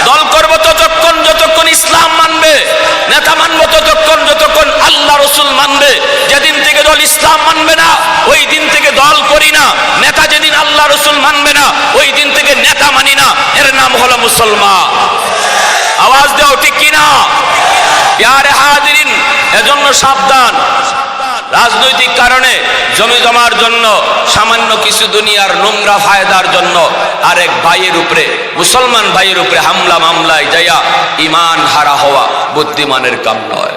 দল করবো যতক্ষণ ইসলাম মানবে, নেতা মানবো যতক্ষণ আল্লাহ রসুল মানবে। যেদিন থেকে দল ইসলাম মানবে না, ওই দিন থেকে দল করি না। নেতা যেদিন আল্লাহ রসুল মানবে না, ওই দিন থেকে নেতা মানি না। এর নাম হলো মুসলমান। আওয়াজ দাও ঠিক কিনা? প্যারে হাজিরিন, এজন্য সাবধান। রাজনৈতিক কারণে জমি জমার জন্য, সামান্য কিছু দুনিয়ার নোংরা ফায়দার জন্য আরেক ভাইয়ের উপরে, মুসলমান ভাইয়ের উপরে হামলা মামলায় যাইয়া ইমান হারা হওয়া বুদ্ধিমানের কাম নয়।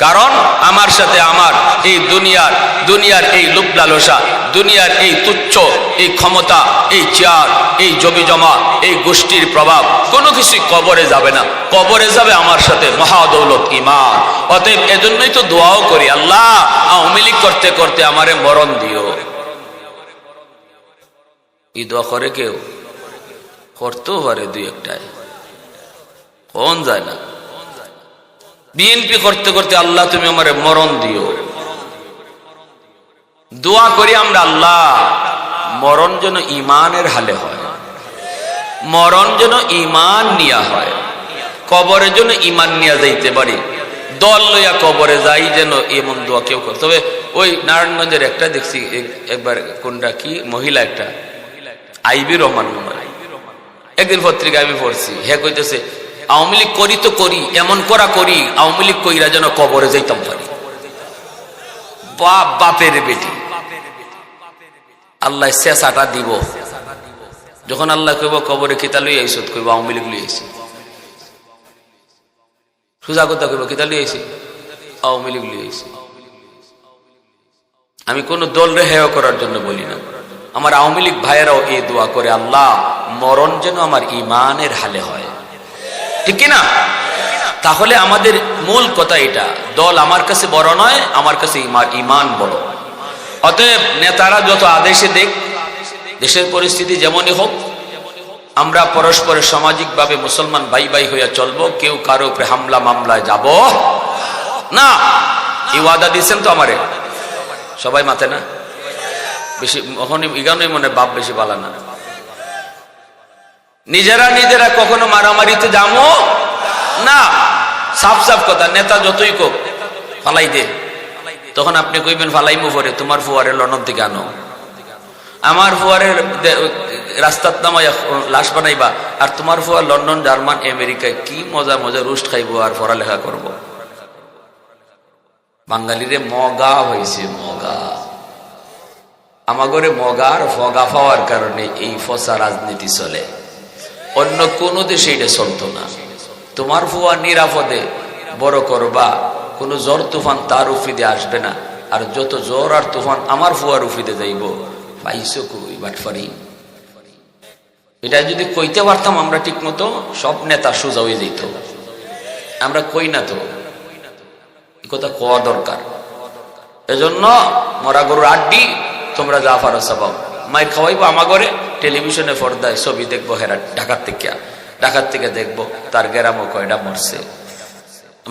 কারণ আমার সাথে আমার এই দুনিয়ার এই লোভ লালসা, দুনিয়ার এই তুচ্ছ, এই ক্ষমতা, এই চেয়ার, এই জমি জমা, এই গোষ্ঠীর প্রভাব কোনো কিছুই কবরে যাবে না। কবরে যাবে আমার সাথে মহাদৌলত ইমান। অতএব এজন্যই তো দোয়াও করি, আল্লাহ আওয়ামী লীগ করতে করতে আমারে মরণ দিও। এই দোয়া করে কেউ? করতেও পারে দুই একটাই, কোন যায় না। বিএনপি করতে করতে আল্লাহ তুমি আমারে মরণ দিও। দোয়া করি আমরা, আল্লাহ মরণ যেন ইমানের হালে হয়, মরণ যেন ইমান নিয়া হয়, কবরের জন্য ইমান নিয়া যাইতে পারি। দল লইয়া কবরে যাই যেন এমন দোয়া কেউ করে। তবে ওই নারায়ণগঞ্জের একটা দেখছি একবার, কোনটা কি মহিলা, একটা আইবি রহমান মনে হয়, একদিন পত্রিকা আমি পড়ছি, হে কইতেছে আওয়ামী লীগ করি তো করি, এমন করি আওয়ামী লীগ কইরা যেন কবরে যাইতাম পারি। বাপ বাপের বেটি, আল্লাহ শেষাটা দিব। যখন আল্লাহ কইব কবরে কিতা লই আইছ, কইব আওয়ামী লীগ লই আইছি। সোজা কথা কইব কিতা লই আইছি, আওয়ামী লীগ লই আইছি। আমি কোন দল রে হেয় করার জন্য বলি না। আমার আওয়ামী লীগ ভাইয়েরাও এই দোয়া করে, আল্লাহ মরণ যেন আমার ইমানের হালে হয়, ঠিক না? তাহলে আমাদের মূল কথা এটা, দল আমার কাছে বড় নয়, আমার কাছে ইমান বড়। অতএব নেতারা যত আদেশে দেখ, দেশের পরিস্থিতি যেমনই হোক, আমরা পরস্পরের সামাজিকভাবে মুসলমান ভাই ভাই হইয়া চলবো। কেউ কারো উপরে হামলা মামলায় যাব না। এই ওয়াদা দিচ্ছেন তো আমারে সবাই, মাতে না বেশি ইগানোই মনে বাপ বেশি বালা না। নিজেরা কখনো মারামারিতে যাবো না। সাফ সাফ কথা, নেতা যতই কোক ফালাই দে, তখন আপনি কইবেন ফালাইমু পরে, তোমার ফুয়ারের লন্ডন থেকে আনো। আমার ফুয়ারের রাস্তার নামায় লাশ বানাইবা, আর তোমার ফুয়ার লন্ডন, জার্মান, আমেরিকায় কি মজা রুস্ট খাইবো আর পড়ালেখা করব। বাঙালিরে মগা হয়েছে, মগা। আমাগরে মগার ফগা পাওয়ার কারণে এই ফসা রাজনীতি চলে, অন্য কোন দেশে এটা চলতো না। তোমার ফুয়া নিরাপদে বড় করবা, কোন জ্বর তুফান তার উফিদে আসবে না। আর যত জ্বর আর তুফান আমার ফুয়ার উফিদে যাইব, পাইছো কই বাটফারি। এটা যদি কইতে পারতাম আমরা ঠিক মতো, সব নেতা সোজা হয়ে যেত। আমরা কই না তো, এই কথা কোয়া দরকার। এজন্য মরা গরুর আড্ডি, তোমরা যা পারো সবাব মায়ের খাওয়াইবো। আমাগরে টেলিভিশনে পর্দায় ছবি দেখবো, হেরা ঢাকার থেকে দেখবো তার গেরামো কয়টা মরছে।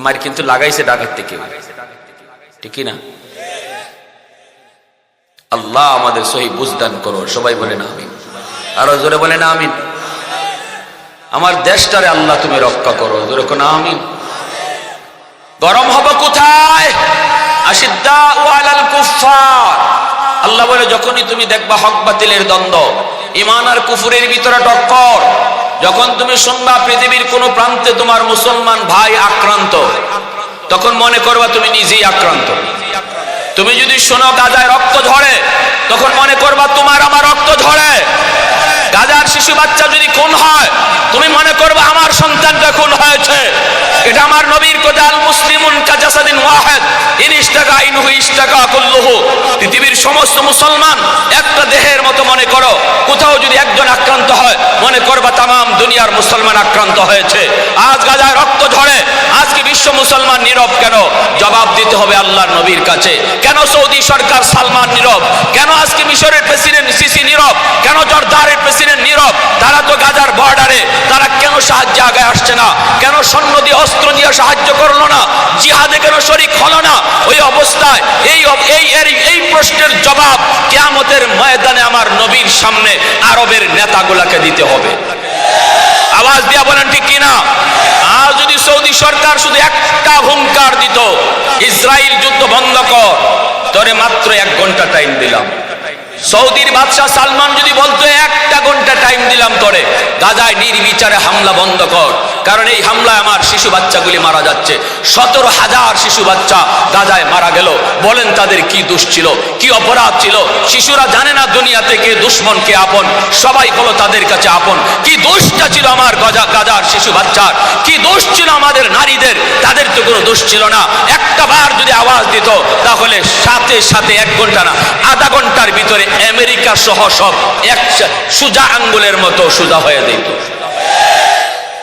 মায়ের কিন্তু লাগাইছে ঢাকার থেকে, ঠিক না? আল্লাহ আমাদের সহি বুঝদান করো। সবাই বলেন আমিন, আরো জোরে বলেন আমিন। আমার দেশটারে আল্লাহ তুমি রক্ষা করো, জোরে কোন আমিন। গরম হবে কোথায়? আশিদ্দাউ আলাল কুফফার। আল্লাহ বলে যখনই তুমি দেখবা হক বাতিলের দ্বন্দ্ব, ঈমান আর কুফরের ভিতরে টক্কর, যখন তুমি শুনবা পৃথিবীর কোন প্রান্তে তোমার মুসলমান ভাই আক্রান্ত, তখন মনে করবা তুমি নিজেই আক্রান্ত। তুমি যদি শোনো গাজায় রক্ত ঝরে, তখন মনে করবা তোমার আমার রক্ত ঝরে। গাজার শিশু বাচ্চা যদি খুন হয়, তুমি মনে করবে আমার সন্তানটা খুন হয়েছে। এটা আমার নবীর কথা, আল মুসলিমুন কাজাসাদিন ওয়াহিদ ইনিশতাকা আইনুহু ইশতাকা কুল্লুহু। পৃথিবীর সমস্ত মুসলমান একটা দেহের মতো মনে করো। কোথাও যদি একজন আক্রান্ত হয়, মনে করবা তামাম দুনিয়ার মুসলমান আক্রান্ত হয়েছে। আজ গাজায় রক্ত ঝরে, আজকে বিশ্ব মুসলমান নীরব কেন? জবাব দিতে হবে আল্লাহর নবীর কাছে। কেন সৌদি সরকার সালমান নীরব? কেন আজকে মিশরের প্রেসিডেন্ট সিসি নীরব? কেন জর্দানের প্রেসিডেন্ট নীরব? তারা তো গাজার বর্ডারে, তারা কেন সাহায্যে আগে আসছে না? কেন সৈন্য দিয়ে অস্ত্র দিয়ে সাহায্য করলো না? জিহাদে কেন শরীক হলো না? ওই অবস্থায় এই প্রশ্নের জবাব কিয়ামতের ময়দানে আমার নবীর সামনে আরবের নেতাগুলাকে দিতে হবে। আওয়াজ দিয়া বলেন ঠিক কিনা? আর যদি সৌদি সরকার শুধু একটা হুঙ্কার দিত, ইসরায়েল যুদ্ধ বন্ধ কর, তোরে মাত্র 1 ঘন্টা টাইম দিলাম। সৌদির বাদশাহ সালমান যদি বলতো 1 ঘন্টা টাইম দিলাম তোরে, গাজায় নির্বিচারে হামলা বন্ধ কর, কারণ এই হামলায় আমার শিশু বাচ্চাগুলি মারা যাচ্ছে। 17,000 শিশু বাচ্চা গাজায় মারা গেল। বলেন তাদের কি দোষ ছিল, কি অপরাধ ছিল? শিশুরা জানে না দুনিয়াতে কে দুশ্মন কে আপন, সবাই হলো তাদের কাছে আপন। কি দোষটা ছিল আমার গাজার শিশু বাচ্চার? কি দোষ ছিল আমাদের নারীদের? তাদের তো কোনো দোষ ছিল না। একটা বার যদি আওয়াজ দিত, তাহলে সাথে সাথে 1 ঘন্টা না, আধা ঘন্টার ভিতরে আমেরিকা সহ সব সোজা আঙ্গুলের মতো সোজা হয়ে দিত।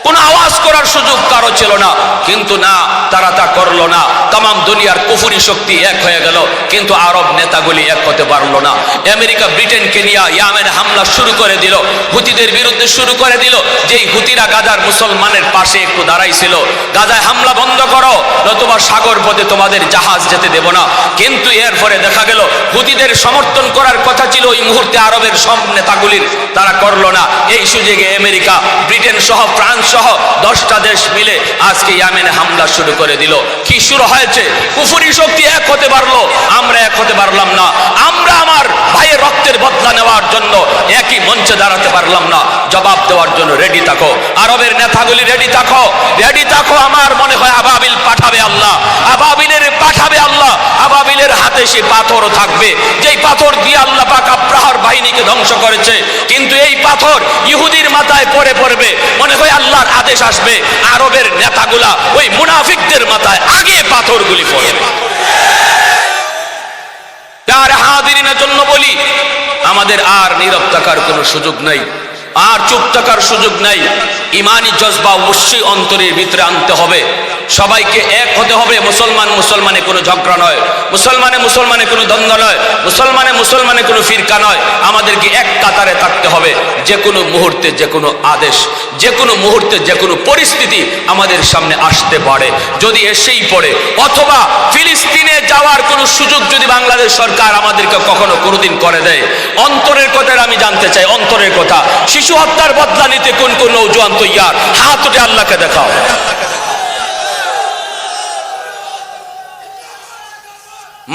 কোন আওয়াজ করার সুযোগ কারো ছিল না, কিন্তু না, তারা তা করলো না। তামাম দুনিয়ার কুফরি শক্তি এক হয়ে গেল, কিন্তু আরব নেতাগুলি এক হতে পারলো না। আমেরিকা ব্রিটেনকে নিয়ে ইয়ামেনে হামলা শুরু করে দিল, হুতিদের বিরুদ্ধে শুরু করে দিল। যেই হুতিরা গাজার মুসলমানের পাশে একটু দাঁড়াইছিল, গাজায় হামলা বন্ধ করো, নতুবা সাগর পথে তোমাদের জাহাজ যেতে দেব না। কিন্তু এরপরে দেখা গেল হুতিদের সমর্থন করার কথা ছিল ওই মুহূর্তে আরবের সব নেতাগুলির, তারা করলো না। এই সুযোগে আমেরিকা, ব্রিটেন সহ ফ্রান্স সহ 10টা দেশ মিলে আজকে ইয়ামেনে হামলা শুরু করে দিল। কি শুরু হয়েছে? কুফরি শক্তি এক হতে পারলো, আমরা এক হতে পারলাম না। আমরা আমার ভাইয়ের রক্তের বদলা নেওয়ার জন্য একই মঞ্চে দাঁড়াতে পারলাম না। জবাব দেওয়ার জন্য রেডি থাকো, আরবের নেতাগুলি রেডি থাকো, রেডি থাকো। আমার মনে হয় আবাবিল পাঠাবে আল্লাহ, আবাবিলের পাঠাবে আল্লাহ। আবাবিলের হাতে সেই পাথরও থাকবে, যেই পাথর দিয়ে আল্লাহ পাক আব্রাহার বাহিনীকে ধ্বংস করেছে। কিন্তু এই পাথর ইহুদির মাথায় পড়বে, মনে হয় আল্লাহর আদেশ আসবে, আরবের নেতাগুলা ওই মুনাফিকদের মাথায় আগে পাথরগুলি পড়বে। তার হাজিরিনের জন্য বলি, আমাদের আর নীরব থাকার কোনো সুযোগ নাই, আর চুপ থাকার সুযোগ নাই। ইমানি জজবা অবশ্যই অন্তরের ভিতরে আনতে হবে। সবাইকে এক হতে হবে। মুসলমানে কোনো ঝগড়া নয়, মুসলমানে কোনো দ্বন্দ্ব নয়, মুসলমানে কোনো ফিরকা নয়। আমাদেরকে এক কাতারে থাকতে হবে। যে কোনো মুহূর্তে যে কোনো আদেশ, যে কোনো মুহূর্তে যে কোনো পরিস্থিতি আমাদের সামনে আসতে পারে। যদি এসেই পড়ে, অথবা ফিলিস্তিনে যাওয়ার কোনো সুযোগ যদি বাংলাদেশ সরকার আমাদেরকে কখনো কোনোদিন করে দেয়, অন্তরের কথা আমি জানতে চাই। অন্তরের কথা, শিশু হত্যার বদলা নিতে কোন কোন নৌজওয়ান তৈয়ার? হাত উঠে আল্লাহকে দেখাও।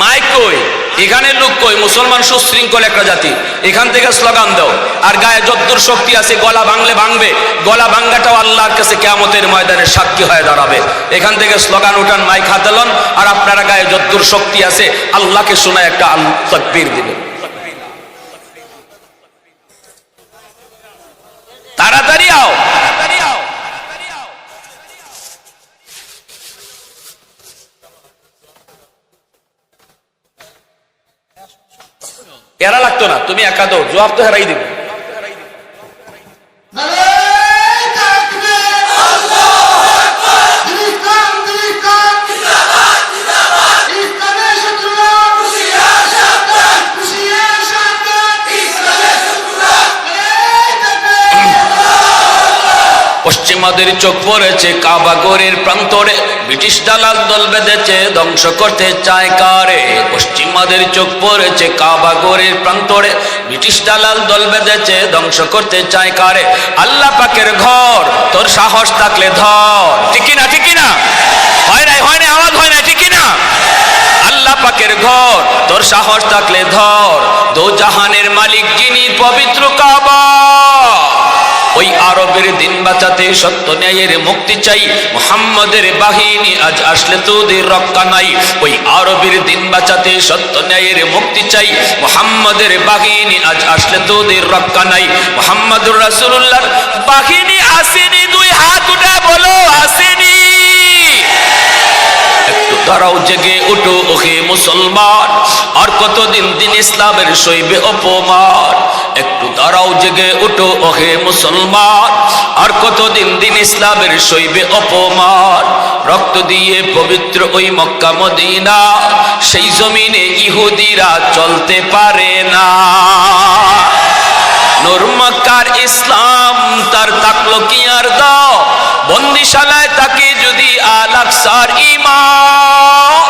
মাইক কই? এখানে লোক কই? মুসলমান সুশৃঙ্খল একটা জাতি। এখান থেকে স্লোগান দাও, আর গায়ে যদ্দুর শক্তি আছে গলা ভাঙলে ভাঙবে। গলা ভাঙ্গাটাও আল্লাহর কাছে কিয়ামতের ময়দানে সাক্ষী হয়ে দাঁড়াবে। এখান থেকে স্লোগান উঠান, মাইক হাতে লন, আর আপনারা গায়ে যদ্দুর শক্তি আছে আল্লাহকে শোনায় একটা তাকবীর দিবেন। তাড়াতাড়ি আও। এরা লাগতো না, তুমি একা দাও, জবাব তো হেরাই দিবে। পশ্চিমাদের চোখ পড়েছে কাবাগরের প্রান্তরে, ব্রিটিশ দালাল দল বেঁধেছে ধ্বংস করতে চায় কারে। পশ্চিমাদের চোখ পড়েছে কাবাগরের প্রান্তরে, ব্রিটিশ দালাল দল বেঁধেছে ধ্বংস করতে চায় কারে। আল্লাহ পাকের ঘর, তোর সাহস থাকলে ধর। ঠিক না? ঠিক না? হয় নাই আওয়াজ হয় না? ঠিক না? আল্লাহ পাকের ঘর, তোর সাহস থাকলে ধর। দো জাহানের মালিক যিনি, পবিত্র কাবা। ওই আরব আরবের দিন বাঁচাতে সত্য ন্যায়ের মুক্তি চাই, মুহাম্মাদের বাহিনী আজ আসলে তোদের রক্ষা নাই। ওই আরবের দিন বাঁচাতে সত্য ন্যায়ের মুক্তি চাই, মুহাম্মাদের বাহিনী আজ আসলে তোদের রক্ষা নাই। মুহাম্মাদুর রাসূলুল্লাহর বাহিনী আসেনি, দুই হাত উঠে বলো আসেনি। একটু দাঁড়াও, জেগে ওঠো ওহে মুসলমান, আর কতদিন দিন ইসলামের সইবে অপমান। একটু দাঁড়াও, জেগে ওঠো ওহে মুসলমান, আর কতদিন দিন ইসলামের সইবে অপমান। রক্ত দিয়ে পবিত্র ওই মক্কা মদিনা, সেই জমিনে ইহুদিরা চলতে পারে না। নূর মক্কার ইসলাম তার তাকলো কি আর দাও, বন্দিশালায় তাকে যদি আল আকসার ঈমান।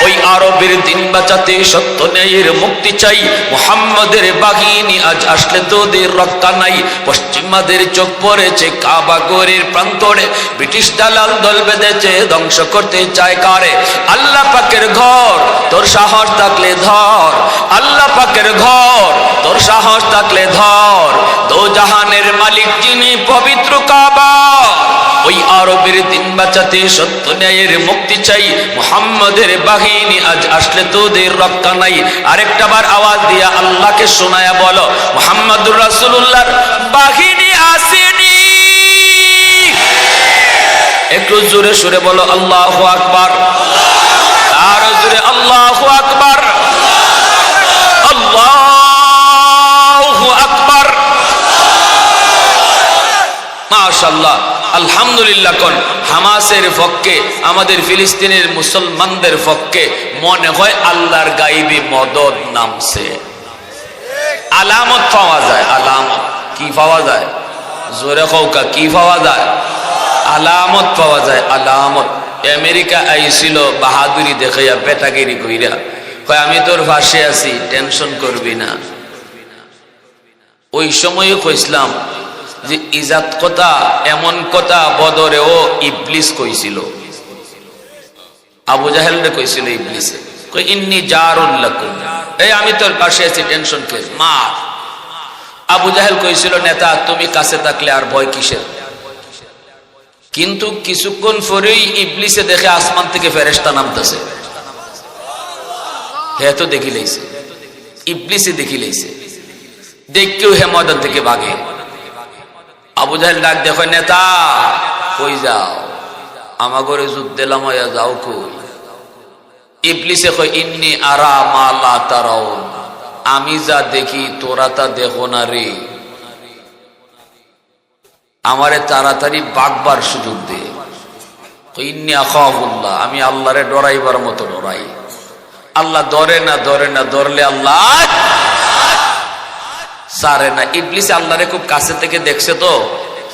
ওই আরবের দিন বাঁচাতে সত্য ন্যায়ের মুক্তি চাই, মুহাম্মাদের বাহিনী আজ আসলে তোদের রক্ষা নাই। পশ্চিমাদের চোখ পড়েছে কাবা ঘরের প্রান্তরে, ব্রিটিশ দালাল দল বেঁধেছে ধ্বংস করতে চায় কারে। আল্লাহ পাকের ঘর তোর সাহস থাকলে ধর, আল্লাহ পাকের ঘর তোর সাহস থাকলে ধর। দো জাহানের মালিক যিনি পবিত্র কাবা, ওই আরবের দিন বাঁচাতে সত্য ন্যায়ের মুক্তি চাই, মুহাম্মাদের বাহিনী আজ আসলে তোদের রক্ষা নাই। আরেকটা বার আওয়াজ দিয়া আল্লাহকে শোনায়া বলো, মুহাম্মাদুর রাসূলুল্লাহর বাহিনী আসেনি। একটু জোরে সুরে বলো আল্লাহু আকবার, আরো জোরে আল্লাহু আকবার, আল্লাহু আকবার। মাশাআল্লাহ, আলহামদুলিল্লাহ। কোন হামাসের পক্ষে, আমাদের ফিলিস্তিনের মুসলমানদের পক্ষে মনে হয় আল্লাহর গাইবী মদদ নামছে। আলামত পাওয়া যায়, আলামত কি পাওয়া যায়? জোরে কওকা, কি পাওয়া যায়? আলামত পাওয়া যায়, আলামত। আমেরিকা আইছিল বাহাদুরি দেখাইয়া, বেটাগিরি কইরা, কয় আমি তোর পাশে আছি, টেনশন করবি না। ওই সময়ে কইছিলাম যে ইজাত কথা, এমন কথা বদরেও ইবলিস কইছিল, আবু জাহেলরে কইছিল ইবলিসে, কই ইন্নী জারুল লাকুম, এই আমি তোর পাশে আছি, টেনশন কে মার। আবু জাহেল কইছিল নেতা তুমি কাছে থাকলে আর ভয় কিসের। কিন্তু কিছুক্ষণ পরেই ইবলিসে দেখে আসমান থেকে ফেরেশতা নামতেছে। হে তো দেখি লাইছে, ইবলিসে দেখি লাইছে, দেখকেও হে ময়দান থেকে ভাগে। আবু জাহেল ডাক দেখো, নেতা কই যাও? আমাগরে যুদ্ধ লামাইয়া যাও কই? ইবলিসে কই ইন্নী আরা মা লা তারাউন, আমি যা দেখি তোরা তা দেখো না রে, আমারে তাড়াতাড়ি বাগবার সুযোগ দে। ইন্নী আখাফুল্লাহ, আমি আল্লাহরে ডরাইবার মতো ডরাই। আল্লাহ ধরে না, ধরে না, ধরলে আল্লাহ সারে না। ইবলিস আল্লাহরে খুব কাছে থেকে দেখছে তো,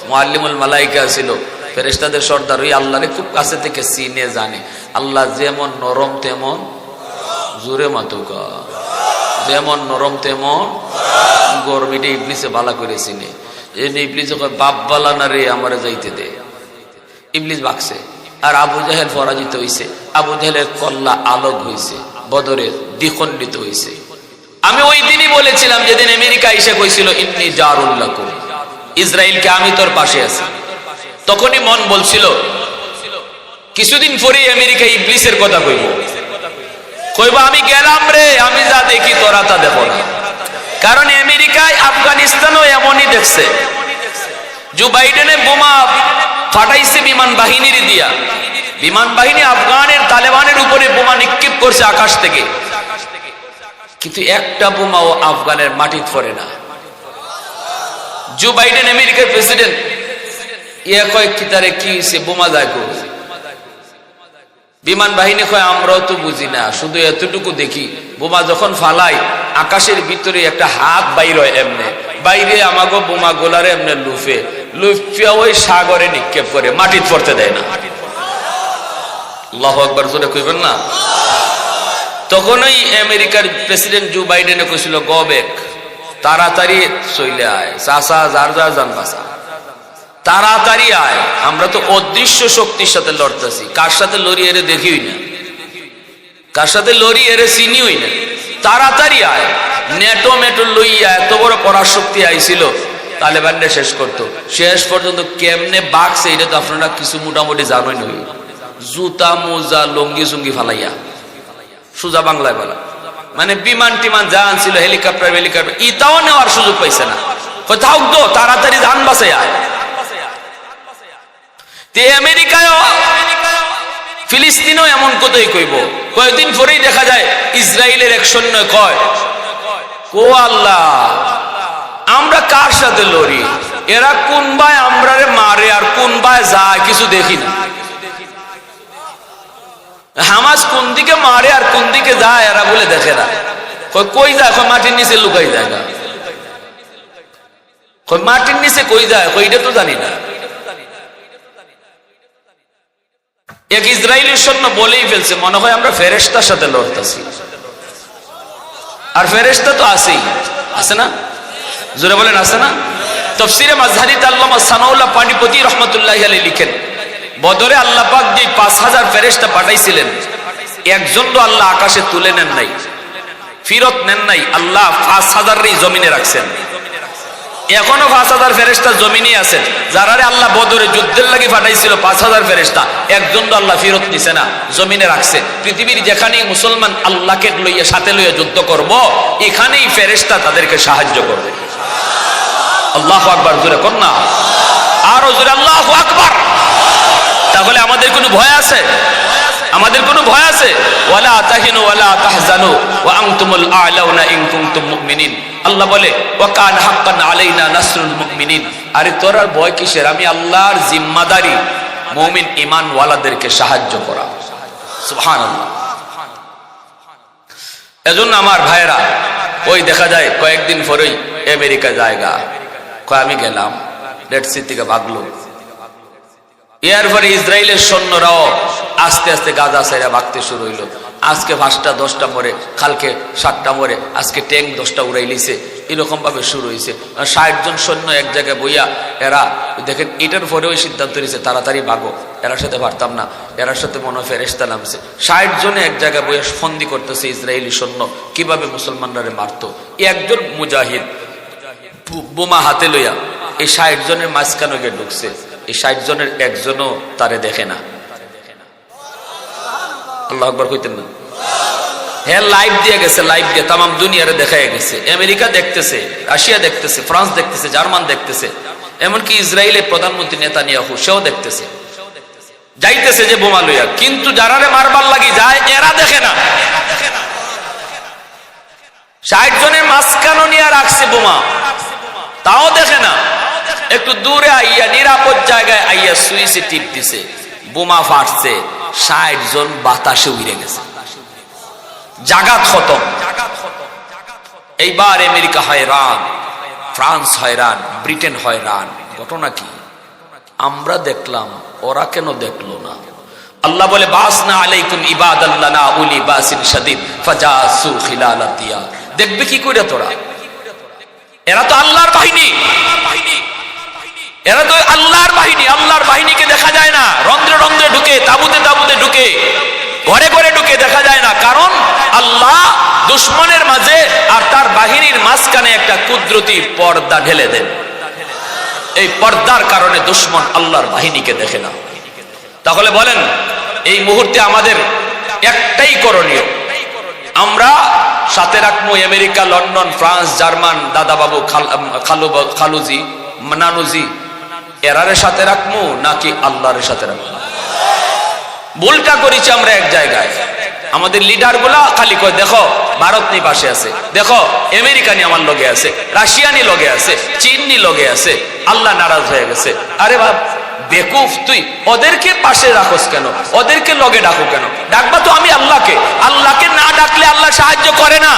মুআল্লিমুল মালাইকা ছিল, ফেরেশতাদের সর্দার, ওই আল্লাহরে খুব কাছে থেকে চিনে জানে। আল্লাহ যেমন নরম তেমন, জোরে মাতুকা, যেমন নরম তেমন গরমিটা ইবলিসে বালা করে চিনে। ইবলিস বাপ বালা না রে, আমারে যাইতে দে। ইবলিস বাকছে, আর আবু জাহেল পরাজিত হইছে। আবু জাহেলের কল্লা আলোক হইছে, বদরে দ্বিখণ্ডিত হইছে। আমি ওই দিনই বলেছিলাম, যেদিন আমেরিকা এসে কইছিল ইন্নী জারুল লাকুম, ইসরায়েলকে আমি তোর পাশে আছি, তখনই মন বলছিল কিছুদিন পরেই আমেরিকা ইবলিসের কথা কইব আমি গেলাম রে, আমি যা দেখি তোরা তা দেখো না। কারণ আমেরিকায় আফগানিস্তানও এমনই দেখছে। জো বাইডেনে বোমা ফাটাইছে বিমান বাহিনীর দিয়া, বিমান বাহিনী আফগানের তালেবানের উপরে বোমা নিক্ষেপ করছে আকাশ থেকে, কিন্তু একটা বোমাও আফগানের মাটিতে পড়ে না। জো বাইডেন আমেরিকার প্রেসিডেন্ট, ইয়া কয় কি তারে কি হইছে, বোমা যায় কই? বিমান বাহিনী কয় আমরাও তো বুঝি না, শুধু এতটুকু দেখি বোমা যখন ফালাই আকাশের ভিতরে একটা হাত বাইর হয়, এমনে বাইরে আমাগো বোমা গোলারে এমনে লুফিয়া ওই সাগরে নিক্ষেপ করে, মাটিতে পড়তে দেয় না। আল্লাহু আকবার, জোরে কইবেন না? তখন ওই আমেরিকার প্রেসিডেন্ট জো বাইডেনে কইছিল গবেক, তাড়াতাড়ি চলে আয়, চাচা যার যার জান বাঁচা, তাড়াতাড়ি আয়। আমরা তো অদৃশ্য শক্তির সাথে লড়তেছি, কার সাথে লড়ি এরে দেখিই না, কার সাথে লড়ি এরে চিনিই না। তাড়াতাড়ি আয়, নেটো মেটো লইয়া এত বড় পরাশক্তি আইছিল, তালেবানরা শেষ করতো। শেষ পর্যন্ত কেমনে বাঘছে এটা তো আপনারা কিছু মোটামুটি জানোই নই। জুতা মোজা লঙ্গি চুঙ্গি ফালাইয়া সোজা বাংলায় বলা, মানে বিমান টিমান যা আনছিল হেলিকপ্টার ইটাও নেওয়ার সুযোগ পাইছে না। কোথাও তো তাড়াতাড়ি ধান বাসে আয়। আমেরিকায় ফিলিস্তিনও এমন কোথায় কইব, কয়েকদিন পরেই দেখা যায় ইসরায়েলের এক সৈন্য কয়, ও আল্লাহ আমরা কার সাথে লড়ি, এরা কোন ভাই আমরারে মারে আর কোন ভাই যায় কিছু দেখি না। হামাস কোন দিকে মারে আর কোন দিকে যায় এরা বলে দেখে না। কই যায়, মাটির নিচে লুকাই যায় না। মাটির নিচে কই যায় এটা তো জানি না। এক ইসরায়েলের সৈন্য বলেই ফেলছে মনে হয় আমরা ফেরেশতার সাথে লড়তেছি, আর ফেরেশতা তো আছেই, আছে না? জোরে বলেন আছে না? তাফসীরে মাযহারিতে আল্লামা সানাউল্লাহ পানিপতি রাহমাতুল্লাহি আলাইহি লিখেন, বদরে আল্লাহ পাক যে 5000 ফেরেশতা পাঠাইছিলেন, একজনও আল্লাহ আকাশে তুলে নেন নাই, ফিরত নেন নাই। আল্লাহ 5000 জমিনে রাখছেন। এখনো 5000 ফেরেশতা জমিনে আছেন। যারারে আল্লাহ বদরে যুদ্ধের লাগি পাঠাইছিল 5000 ফেরেশতা, একজনও আল্লাহ ফিরত নিছে না, জমিনে রাখছে। পৃথিবীর যেখানেই মুসলমান আল্লাহকে লইয়া সাথে লইয়া যুদ্ধ করব, এখানেই ফেরেশতা তাদেরকে সাহায্য করবে। আল্লাহু আকবার, জোরে কর না, আরো জোরে আল্লাহু আকবার। তাহলে আমাদের কোনো ভয় আছে? আমাদের কোনো ভয় আছে? ওয়ালা তাহিনু ওয়ালা তাহজানু ওয়া আনতুমুল আ'লাউনা ইন কুনতুম মুমিনিন। আল্লাহ বলে ওয়া কান হাক্কান আলাইনা নাসরুল মুমিনিন। আরে তোর আর ভয় কিসের? আমি আল্লাহর জিম্মাদারি মুমিন ঈমান ওয়ালাদেরকে সাহায্য করা। সুবহানাল্লাহ। এজন্য আমার ভাইরা, ওই দেখা যায় কয়েকদিন পরেই আমেরিকা জায়গা কয় আমি গেলাম, রেড সি থেকে ভাগলো। এরপরে ইসরায়েলের সৈন্যরাও আস্তে আস্তে গাজা ছেড়ে ভাগতে শুরু হইলো। আজকে 5টা 10টা মরে, কালকে 7টা মরে, আজকে ট্যাঙ্ক 10টা উড়াই লিছে। এরকম ভাবে শুরু হয়েছে। 60 জন সৈন্য এক জায়গায় বইয়া এরা দেখেন, এটার পরেও সিদ্ধান্ত নিয়েছে তাড়াতাড়ি ভাগো, এরার সাথে পারতাম না, এরার সাথে মনে হয় ফেরেশতা নামছে। 60 জনে এক জায়গায় বইয়া ফন্দি করতেছে ইসরায়েলি সৈন্য কিভাবে মুসলমানরা মারতো। একজন মুজাহিদ বোমা হাতে লইয়া এই 60 জনের মাঝখানে গিয়ে ঢুকছে। এই 60 জনের একজনও তারে দেখে না। আল্লাহু আকবার কইতেন না? হ্যাঁ, লাইভ দিয়ে গেছে, লাইভ দিয়ে তাম দুনিয়ারে দেখায় গেছে। আমেরিকা দেখতেছে, রাশিয়া দেখতেছে, ফ্রান্স দেখতেছে, জার্মান দেখতেছে, এমনকি ইসরায়েলের প্রধানমন্ত্রী নেতানিয়াহু সেও দেখতেছে, যাইতেছে যে বোমা লইয়া। কিন্তু যারারে মারবার লাগি যায় এরা দেখে না। 60 জনের মাঝখানে নিয়ে রাখছে বোমা, তাও দেখে না। একটু দূরে আইয়া নিরাপদ জায়গায় আইয়া সুইচে টিপ দিছে, বোমা ফাটছে, 60 জন বাতাসে উড়ে গেছে, জাগাত খতম। এইবার আমেরিকা হয়রান, ফ্রান্স হয়রান, ব্রিটেন হয়রান। ঘটনা কি? আমরা দেখলাম, ওরা কেন দেখলো না? আল্লাহ বলে বাসনা আলাইকুম ইবাদাল্লানা উলি বাসিন শাদীদ ফাজাসু খিলালাদ দিয়ার। দেখবে কি করে তোরা? এরা তো আল্লাহর বাহিনী, এরা তো আল্লাহর বাহিনী। আল্লাহর বাহিনীকে দেখা যায় না, রন্ধ্রে রন্ধ্রে ঢুকে, তাবুতে তাবুতে ঢুকে, ঘরে ঘরে ঢুকে দেখা যায় না। কারণ আল্লাহ দুশমনের মাঝে আর তার বাহিনীর মাঝখানে একটা কুদরতি পর্দা ঢেলে দেন। এই পর্দার কারণে দুশমন আল্লাহর বাহিনীকে দেখে না। তাহলে বলেন, এই মুহূর্তে আমাদের একটাই করণীয়, আমরা সাথে রাখবো আমেরিকা, লন্ডন, ফ্রান্স, জার্মান, দাদা বাবু, খালুজি, নানুজি, এরারে সাথে রাখবো নাকি আল্লাহর সাথে রাখবো? ভুলটা করেছি আমরা এক জায়গায়। আমাদের লিডার গুলা খালি কয় দেখো ভারত নি পাশে আছে, দেখো আমেরিকানি আমার লগে আছে, রাশিয়ানি লগে আছে, চীননি লগে আছে, আল্লাহ নারাজ হয়ে গেছে। আরে বাপ বেকুফ, তুই ওদেরকে পাশে রাখোস কেন? ওদেরকে লগে ডাকো কেন? ডাকবা তো আমি আল্লাহকে। আল্লাহকে না ডাকলে আল্লাহ সাহায্য করে না।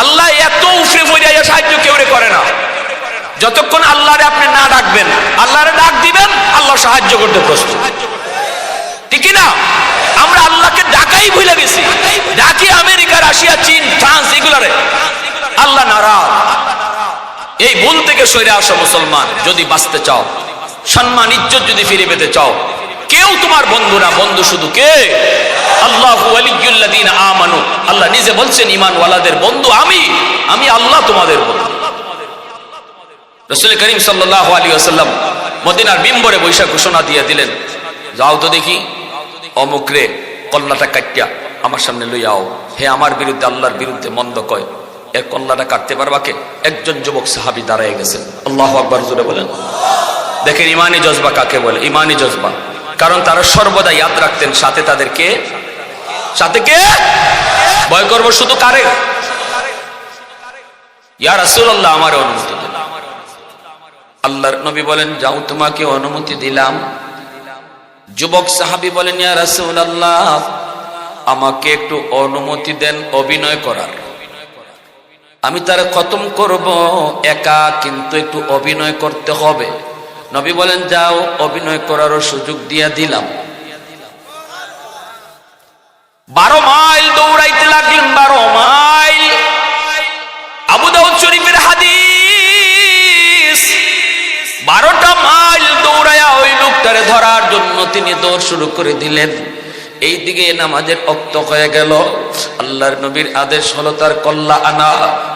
আল্লাহ এত উফরে ফরিয়া সাহায্য কেউ করে না। যতক্ষণ আল্লাহরে আপনি না ডাকবেন, আল্লাহরে ডাক দিবেন, আল্লাহ সাহায্য করতে প্রস্তুত। ঠিক না? আমরা আল্লাহকে ডাকাই ভুলে গেছি। ডাকি আমেরিকা, রাশিয়া, চীন, ফ্রান্স, এগুলারে। আল্লাহ নারাজ। এই ভুল থেকে সরে আসো মুসলমান। যদি বাঁচতে চাও, সম্মান ইজ্জত যদি ফিরে পেতে চাও, কেউ তোমার বন্ধু না, বন্ধু শুধু কে? আল্লাহু ওয়ালিয়্যুল্লাযীনা আমানু। আল্লাহ নিজে বলছেন ঈমান ওয়ালাদের বন্ধু আমি। আমি আল্লাহ তোমাদের বন্ধু। রাসূল করিম সাল্লাল্লাহু আলাইহি ওয়াসাল্লাম মদিনার মিম্বরে বৈশা ঘোষণা দিয়ে দিলেন, যাও তো দেখি অমুকরে কল্লাটা কাটিয়া আমার সামনে লইয়া আও, হে আমার বিরুদ্ধে আল্লাহর বিরুদ্ধে মন্দ কয়, এর কল্লাটা কাটতে পারবা কে? একজন যুবক সাহাবী দাঁড়ায় গেছেন। আল্লাহু আকবার জোরে বলেন। দেখেন ইমানি জজবা কাকে বলে, ইমানি জজবা। কারণ তারা সর্বদা ইয়াদ রাখতেন সাথে তাদেরকে, সাথে কে ভয় করবো? শুধু কারে? ইয়া রাসূলুল্লাহ আমার অনুমতি দেন। আল্লাহর নবী বলেন, যাও তোমাকে অনুমতি দিলাম। যুবক সাহাবী বলেন, ইয়া রাসূলুল্লাহ আমাকে একটু অনুমতি দেন অভিনয় করার, আমি তারা খতম করব একা, কিন্তু একটু অভিনয় করতে হবে। নবী বলেন, যাও অভিনয় করারও সুযোগ দিয়া দিলাম। 12 মাইল দৌড়াইতে লাগলেন, 12 মাইল। আবু দাউদ শরীফের হাদিস। 12টা মাইল দৌড়ায়া ওই লোকটারে ধরার জন্য তিনি দৌড় শুরু করে দিলেন। এইদিকে নামাজের ওয়াক্ত হয়ে গেল। আল্লাহর নবীর আদেশ হলো তার কল্লা আনা।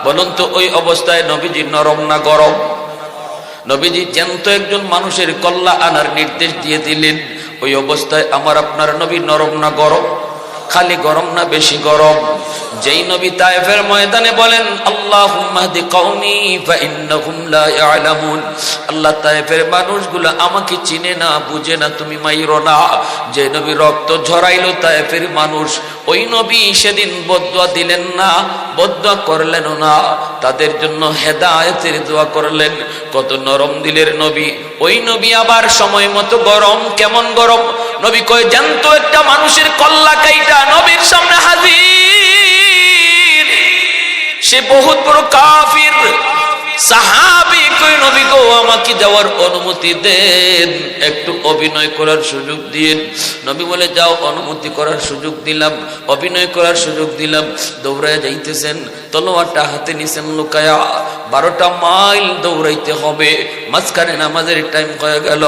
বলুন তো ওই অবস্থায় নবীজি নরম না গরম? নবীজি জ্যান্ত একজন মানুষের কল্লা আনার নির্দেশ দিয়ে দিলেন। ওই অবস্থায় আমার আপনার নবী নরম না গরম? খালি গরম না বেশি গরম? যেই নবী তায়েফের ময়দানে বলেন, আল্লাহুম্মা হদি কওমি ফা ইন্নাহুম লা ইয়ালামুন, আল্লাহ তায়েফের মানুষগুলো আমাকে চিনে না, বুঝে না, তুমি মাইরো না। যে নবী রক্ত ঝরাইলো তায়েফের মানুষ, ওই নবী সেদিন বদদুয়া দিলেন না, বদদুয়া করলেন না, তাদের জন্য হেদায়েতের দোয়া করলেন। কত নরম দিলের নবী। ওই নবী আবার সময় মতো গরম। কেমন গরম? নবী কয়, জ্যান্ত একটা মানুষের কল্লা কাইটা নবীর সামনে হাজির। সে বহুত বড় কাফির সাহাবী। কই নবী গো আমাকে যাওয়ার অনুমতি দেন, একটু অভিনয় করার সুযোগ দিন। নবী বলে, যাও অনুমতি করার সুযোগ দিলাম, অভিনয় করার সুযোগ দিলাম। দৌড়ায় যাইতেছেন, তলোয়ারটা হাতে নিছেন লুকায়া। 12টা মাইল দৌড়াইতে হবে, মাঝখানে নামাজের টাইম হয়ে গেল।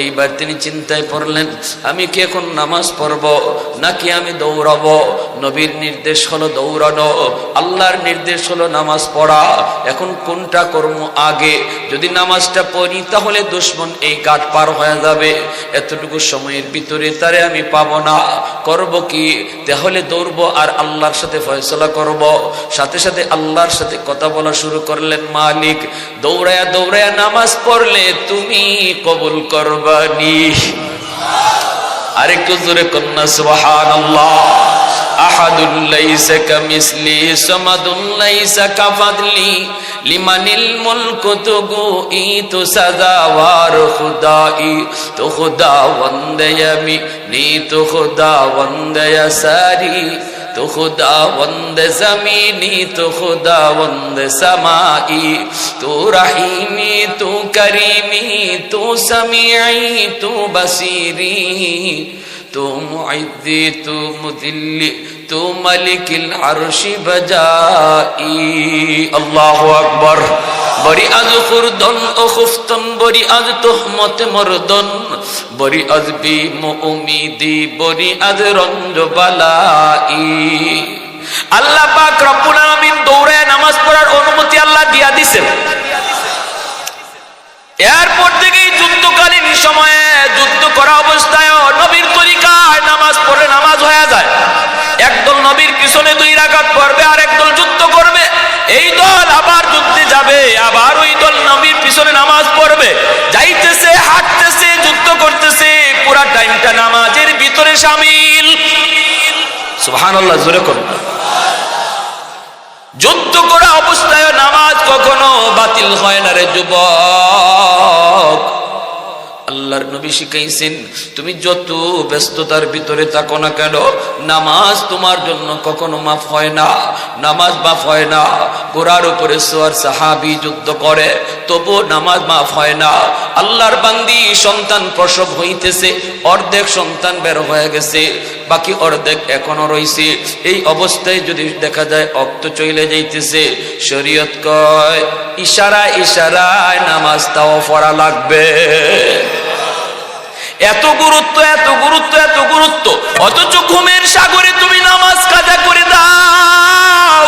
এইবার তিনি চিন্তায় পড়লেন, আমি কি এখন নামাজ পড়ব নাকি আমি দৌড়াবো? নবীর নির্দেশ হলো দৌড়ানো, আল্লাহর নির্দেশ হলো নামাজ পড়া। এখন কোনটা কর্ম আগে? যদি নামাজটা পড়ি তাহলে দুশমন এই ঘাট পার হয়ে যাবে, এতটুকু সময়ের ভিতরে তারে আমি পাবো না। করব কি? তাহলে দৌড়বো আর আল্লাহর সাথে ফয়সালা করব। সাথে সাথে আল্লাহর সাথে কথা বলা শুরু করলেন, মালিক দৌড়ায়া দৌড়ায়া নামাজ পড়লে তুমি কবুল করবানি। আরেকটু জোরে কন্যা সুবহানাল্লাহ। আহাদুল লাইসা কামিসলি সামাদুল লাইসা কাফাদলি লিমানিল মুলকু তুগু ইতু সাদাওয়ার খুদাই তো খুদাওয়ান্দে ইয়ামিনি তো খুদাওয়ান্দে ইয়াসারি তো খুদাওয়ান্দে জমিনি তো খুদাওয়ান্দে সামাই তো রহিমি তো করিমি তো সামিঈ তো বসিরি তো মুইদ্দি তো মুদিল্লি তো মালিকিল আরশি বাজাই। আল্লাহু আকবার। বরি আজ খুরদন ও খুফতন, বরি আজ তোহমত মরদন, বরি আজ বিম উমিদি, বরি আজ রঞ্জ বালাই। আল্লাহ পাক রব্বুল আলামিন দৌড়ায় নামাজ পড়ার অনুমতি আল্লাহ দিয়া দিছেন। এরপর থেকেই যুদ্ধকালীন সময়ে যুদ্ধ করা অবস্থায় নবীর তরিকায় নামাজ পড়লে নামাজ হয়ে যায়। একদল নবীর পিছনে 2 রাকাত পড়বে, আর একদল যুদ্ধ করবে। এই দল আবার যুদ্ধে যাবে, আবার ওই দল নবীর পিছনে নামাজ পড়বে। যাইতেছে, হাঁটতেছে, যুদ্ধ করতেছে, পুরা টাইমটা নামাজের ভিতরে শামিল। সুবহানাল্লাহ, জোরে করুন। যুদ্ধ করা অবস্থায় নামাজ কখনো বাতিল হয় না রে যুবক। আল্লাহর নবী শিখাইছেন, তুমি যত ব্যস্ততার ভিতরে থাকো না কেন, নামাজ তোমার জন্য কখনো মাফ হয় না, নামাজ মাফ হয় না। ঘোড়ার উপরে সওয়ার সাহাবী যুদ্ধ করে, তবু নামাজ মাফ হয় না। আল্লাহর বান্দি সন্তান প্রসব হইতেছে, অর্ধেক সন্তান বের হয়ে গেছে, বাকি অর্ধেক এখনো রইছে। এই অবস্থায় যদি দেখা যায় রক্ত চলে যাইতেছে, শরীয়ত কয় ইশারায় ইশারায় নামাজ তাও পড়া লাগবে। এত গুরুত্ব, এত গুরুত্ব, এত গুরুত্ব, অথচ ঘুমের সাগরে তুমি নামাজ কাজা করে দাও।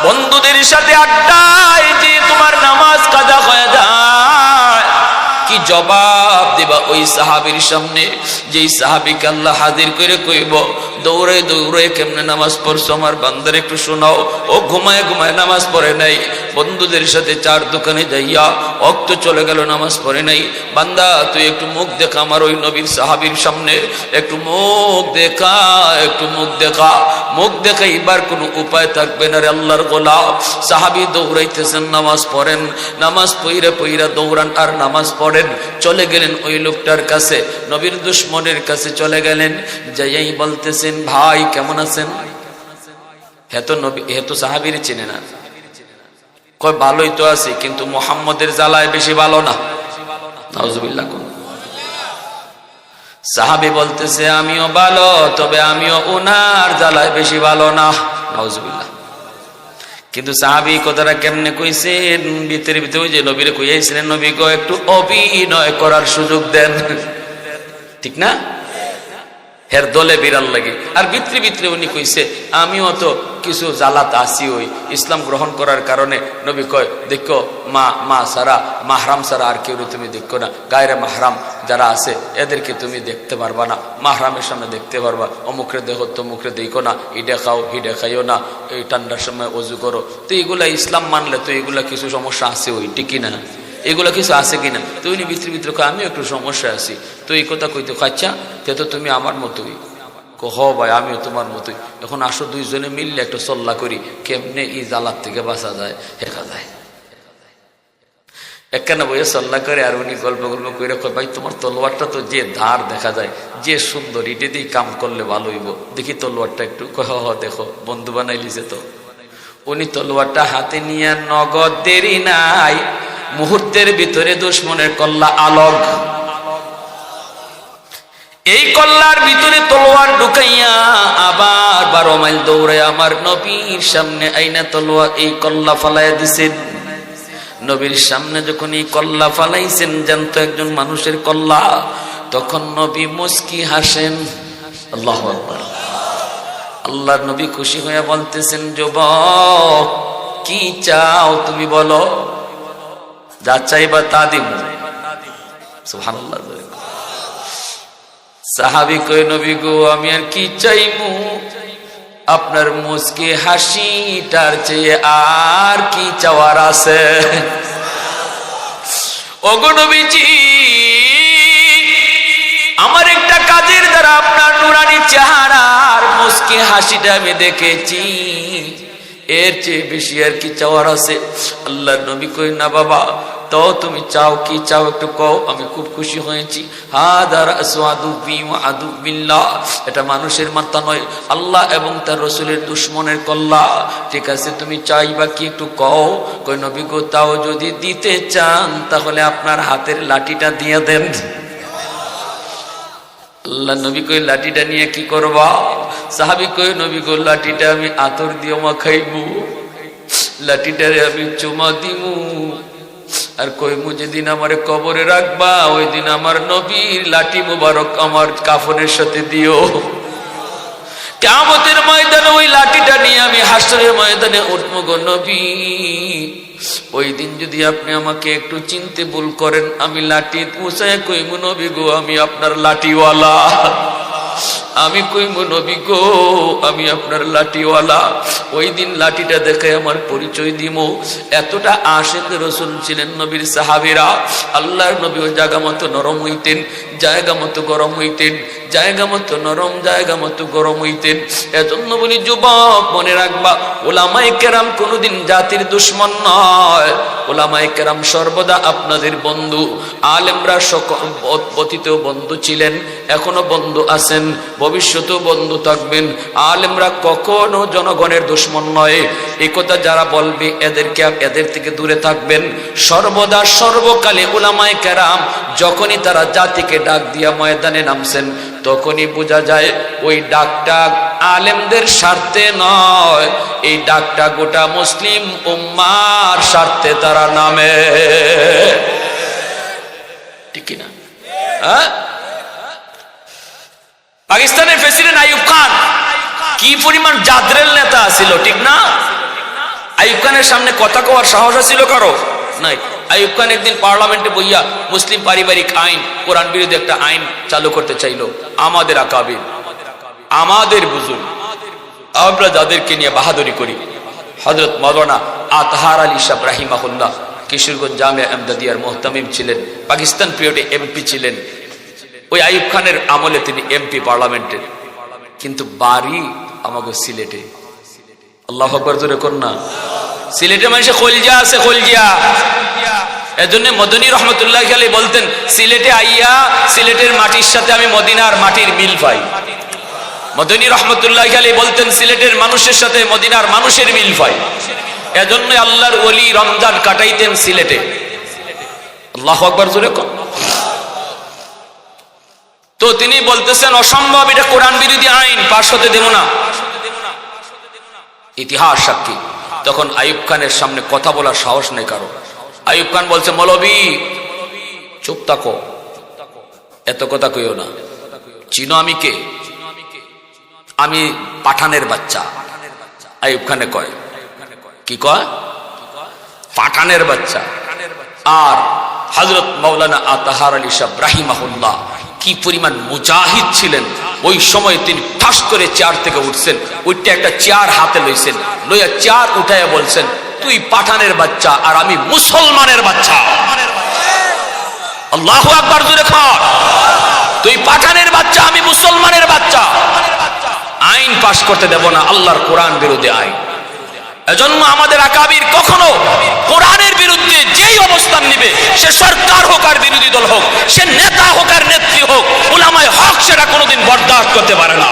বন্ধুদের সাথে আড্ডায় যে তোমার নামাজ কাজা হয়ে যায়, জবাব দিবা ওই সাহাবীর সামনে, যেই সাহাবীকে আল্লাহ হাজির করে কইব দৌড়ে দৌড়ে কেমনে নামাজ পড়ছো আমার বান্দার একটু শোনাও। ও ঘুমায় ঘুমায় নামাজ পড়ে নাই, বন্ধুদের সাথে চার দোকানে যাইয়া অক্ত চলে গেল নামাজ পড়ে নাই। বান্দা তুই একটু মুখ দেখা আমার ওই নবীর সাহাবীর সামনে, একটু মুখ দেখা, একটু মুখ দেখা। মুখ দেখা এবার কোনো উপায় থাকবে না রে আল্লাহর গোলাম। সাহাবী দৌড়াইতেছেন, নামাজ পড়েন, নামাজ পইরা পইরা দৌড়ান আর নামাজ পড়েন। চলে গেলেন ওই লোকটার কাছে, নবীর দুশমনের কাছে চলে গেলেন, যাইয়াই বলতেছেন ভাই কেমন আছেন? হেতো সাহাবীর চেনে না, কয় ভালোই তো আছি, কিন্তু মুহাম্মদের জ্বালায় বেশি ভালো না। নাউজুবিল্লাহ। সাহাবী বলতেছে আমিও ভালো, তবে আমিও উনার জ্বালায় বেশি ভালো না। নাউজুবিল্লাহ। কিন্তু সাহাবী কথাটা কেমনে কইছেন, ভিতরে ভিতরে যে নবীরে কইয়াছিলেন নবী গো একটু অভিনয় করার সুযোগ দেন, ঠিক না? হের দলে বিড়াল লাগে। আর ভিতরে ভিতরে উনি কইছে আমিও তো কিছু জ্বালাত আসি ওই ইসলাম গ্রহণ করার কারণে। নবী কয় দেখো মা সারা, মাহরাম সারা আর কেউ তুমি দেখো না, গায়রে মাহরাম যারা আছে এদেরকে তুমি দেখতে পারবা না, মাহরামের সামনে দেখতে পারবা। অমুকরে দেখো তমুকরে দেখো না, ইডে খাও হিডে খাইও না, এই ঠান্ডার সময় অজু করো। তো এগুলা ইসলাম মানলে তো এগুলা কিছু সমস্যা আছে ওই, ঠিকই না? এগুলো কিছু আছে কিনা? তো উনি ভিতরে ভিতরে আমি একটু সমস্যা আছি। তো এই কথা কইতে আচ্ছা তো তুমি আমার মতোই। হ ভাই আমিও তোমার মতোই। এখন আসো দুইজনে মিললে একটা সল্লা করি কেমনে এই জ্বালার থেকে বাঁচা যায়, হেঁকা যায়। একখানা বইয়ে সল্লা করে আর উনি গল্প গল্প করে কয় ভাই তোমার তলোয়ারটা তো যে ধার দেখা যায়, যে সুন্দর, এটা দিয়ে কাম করলে ভালো হইব, দেখি তলোয়ারটা একটু। কয় হ দেখো বন্ধু বানাই লিছে। তো উনি তলোয়ারটা হাতে নিয়ে নগদ দেরি নাই, মুহূর্তের ভিতরে দুশমনের কল্লা আলগ। এই কল্লার ভিতরে তলোয়ার ঢুকাইয়া আবার 12 মাইল দৌড়ে আমার নবীর সামনে আইনা তলোয়ার এই কল্লা ফালাইয়া দিছেন। নবীর সামনে যখন এই কল্লা ফালাইছেন, জানতো একজন মানুষের কল্লা, তখন নবী মুস্কি হাসেন। আল্লাহু আকবার। আল্লাহর নবী খুশি হয়ে বলতেছেন যুবক কি চাও তুমি বলো, যা চাইবা তা দিব। সুবহানাল্লাহ। সাহাবী কই নবী গো আমি আর কি চাইমু, আপনার মুস্কি হাসিটার চেয়ে আর কি চাওয়ার আছে? ওগো নবীজি আমার একটা কাজের দ্বারা আপনার নুরানি চেহারার মুস্কি হাসিটা আমি দেখেছি, এর চেয়ে বেশি আর কি চাওয়ার আছে? আল্লাহর নবী কই না বাবা, তো তুমি চাও কি চাও একটু কও, আমি খুব খুশি হয়েছি। হাদার আসওয়াদুবি ওয়া আদুবিল্লাহ, এটা মানুষের মাথা নয়, আল্লাহ এবং তার রাসূলের দুশমনের কল্লা। ঠিক আছে তুমি চাইবা কি একটু কও? কই নবী গো তাও যদি দিতে চান তাহলে আপনার হাতের লাঠিটা দিয়ে দেন। আল্লাহ নবী কই লাঠিটা নিয়ে কি করবা? সাহাবী কই নবী গো লাঠিটা আমি আতর দিয়ে মাখাইবো, লাঠিটারে আমি চুমা দিমু, আর কইমু যেদিন আমারে কবরে রাখবা ওই দিন আমার নবীর লাঠি মুবারক আমার কাফনের সাথে দিও। কিয়ামতের ময়দানে ওই লাঠিটা নিয়ে আমি হাসরের ময়দানে উঠবো গো নবী। ওই দিন যদি আপনি আমাকে একটু চিনতে ভুল করেন, আমি লাঠি পৌঁছায় কইমু নবী গো আমি আপনার লাঠিওয়ালা। আমি কইমু নবী গো আমি আপনার লাঠিওয়ালা। ওই দিন লাঠিটা দেখে আমার পরিচয় দিমু। এতটা আশিক রাসূল ছিলেন নবীর সাহাবীরা। আল্লাহর নবীও জায়গা মতো নরম হইতেন, জায়গা মতো গরম হইতেন, জায়গা মতো নরম, জায়গা মতো গরম হইতেন। এজন্য বলি যুবক মনে রাখবা, উলামায়ে কেরাম কোনোদিন জাতির দুশমন নয়, উলামায়ে কেরাম সর্বদা আপনাদের বন্ধু। আলেমরা সকল অতীতেও বন্ধু ছিলেন, এখনো বন্ধু আছেন, ভবিষ্যতেও বন্ধু থাকবেন। আলেমরা কখনো জনগণের দুশমন নয়, এই কথা যারা বলবে এদের থেকে দূরে থাকবেন। সর্বদা সর্বকালে উলামায়ে কেরাম যখনই তারা জাতিকে ডাক দিয়া ময়দানে নামছেন, তখনই বোঝা যায় ওই ডাকটা আলেমদের স্বার্থে নয়, এই ডাকটা গোটা মুসলিম উম্মার স্বার্থে তারা নামে। ঠিক না? হ্যাঁ, পাকিস্তানের প্রেসিডেন্ট আইয়ুব খান কি পরিমাণ জাদরেল নেতা ছিল, ঠিক না? আইয়ুব খানের সামনে কথা কওয়ার সাহস ছিল কারো নাই। আইয়ুব খান একদিন পার্লামেন্টে বইয়া মুসলিম পারিবারিক আইন, কোরআন বিরোধী একটা আইন চালু করতে চাইলো। আমাদের আকাবির, আমাদের বুজুর্গ, আমরা যাদেরকে নিয়ে বাহাদুরি করি, হযরত মাওলানা আতহার আলী সাহেব রাহিমাহুল্লাহ কিশোরগঞ্জ জামিয়া এমদাদিয়ার মুহতামিম ছিলেন, পাকিস্তান পিরিয়ডে এমপি ছিলেন। ওই আইয়ুব খানের আমলে তিনি এমপি পার্লামেন্টের, কিন্তু বাড়ি আমাকে সিলেটে। আল্লাহু আকবার জোরে কর না। সিলেটে মানুষে খলজিয়া আছে, খলজিয়া। এজন্য মদনী রহমতুল্লাহ আলাইহি বলতেন, সিলেটে আইয়া সিলেটের মাটির সাথে আমি মদিনার মাটির মিল পাই। মদনী রহমতুল্লাহ আলাইহি বলতেন, সিলেটের মানুষের সাথে মদিনার মানুষের মিল পাই। এজন্য আল্লাহর ওলি রমজান কাটাইতেন সিলেটে। আল্লাহু আকবার জোরে কর। তো তিনি বলতেছেন অসম্ভব, এটা কোরআন বিরোধী আইন, পাশ হতে দেব না। ইতিহাস সাক্ষী, তখন আইয়ুব খানের সামনে কথা বলার সাহস নেই কারো। আইয়ুব খান বলছে, মৌলবী চুপ থাকো, এত কথা কইও না। চিনো আমি কে? আমি পাঠানের বাচ্চা। আইয়ুব খানে কয়, কি কয়? পাঠানের বাচ্চা। আর হযরত মাওলানা আতহার আলী সাহেব রাহিমাহুল্লাহ কি পরিমাণ মুজাহিদ ছিলেন। ওই সময় তিনি ঠাস করে চেয়ার থেকে উঠছেন, ওইটা একটা চেয়ার হাতে লইছেন, লইয়া চেয়ার উঠাইয়া বলছেন, তুই পাঠানের বাচ্চা আর আমি মুসলমানের বাচ্চা। আল্লাহু আকবার জোরে কর। তুই পাঠানের বাচ্চা, আমি মুসলমানের বাচ্চা। আইন পাশ করতে দেব না, আল্লাহর কোরআন বিরোধী আইন। এজন্য আমাদের আকাবির কখনো কোরআনের বিরুদ্ধে যেই অবস্থান নিবে, সে সরকার হোক আর বিরোধী দল হোক, সে নেতা হোক আর নেত্রী হোক, উলামায়ে হক সেটা কোনোদিন বরদাস্ত করতে পারে না।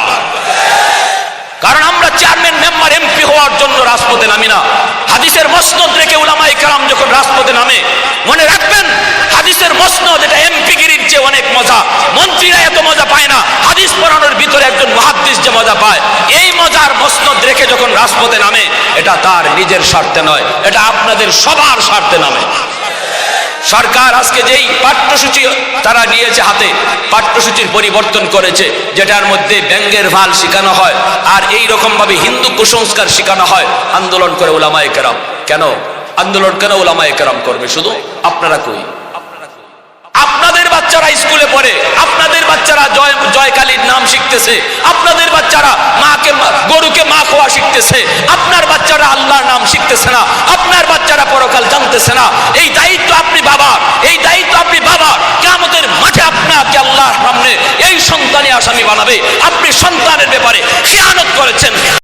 কারণ আমরা চেয়ারম্যান, মেম্বার, এমপি হওয়ার জন্য রাজপথে নামি না। হাদিসের মসনদ রেখে উলামায়ে কেরাম যখন রাজপথে নামে, মনে রাখবেন হাদিসের মসনদ এটা এমপি গিরির চেয়ে অনেক মজা। মন্ত্রীরা এত মজা পায় না, হাদিস পড়ানোর ভিতরে একজন মুহাদ্দিস যে মজা পায়, এই মজার মসনদ রেখে যখন রাজপথে নামে, এটা তার নিজের স্বার্থে নয়, এটা আপনাদের সবার স্বার্থে নামে। সরকার আজকে যেই পাঠ্যসূচি তারা নিয়েছে হাতে, পাঠ্যসূচির পরিবর্তন করেছে, যেটার মধ্যে ব্যঙ্গের ভাল শেখানো হয় আর এই রকম ভাবে হিন্দু কুসংস্কার শেখানো হয়। আন্দোলন করে উলামায়ে কেরাম, কেন আন্দোলন, কেন উলামায়ে কেরাম করবে? শুধু আপনারা কই? আপনাদের বাচ্চারা স্কুলে পড়ে, আপনাদের বাচ্চারা জয়কালীর নাম শিখতেছে, আপনাদের বাচ্চারা গরুকে মা খোয়া শিখতেছে, আপনার বাচ্চারা আল্লাহর নাম শিখতেছে না, আপনার বাচ্চারা পরকাল জানতেছে না। এই দায়িত্ব আপনি বাবার, এই দায়িত্ব আপনি বাবার। কিয়ামতের মাঠে আপনাকে আল্লাহর সামনে এই সন্তানই আসামি বানাবে। আপনি সন্তানের ব্যাপারে খিয়ানত করেছেন।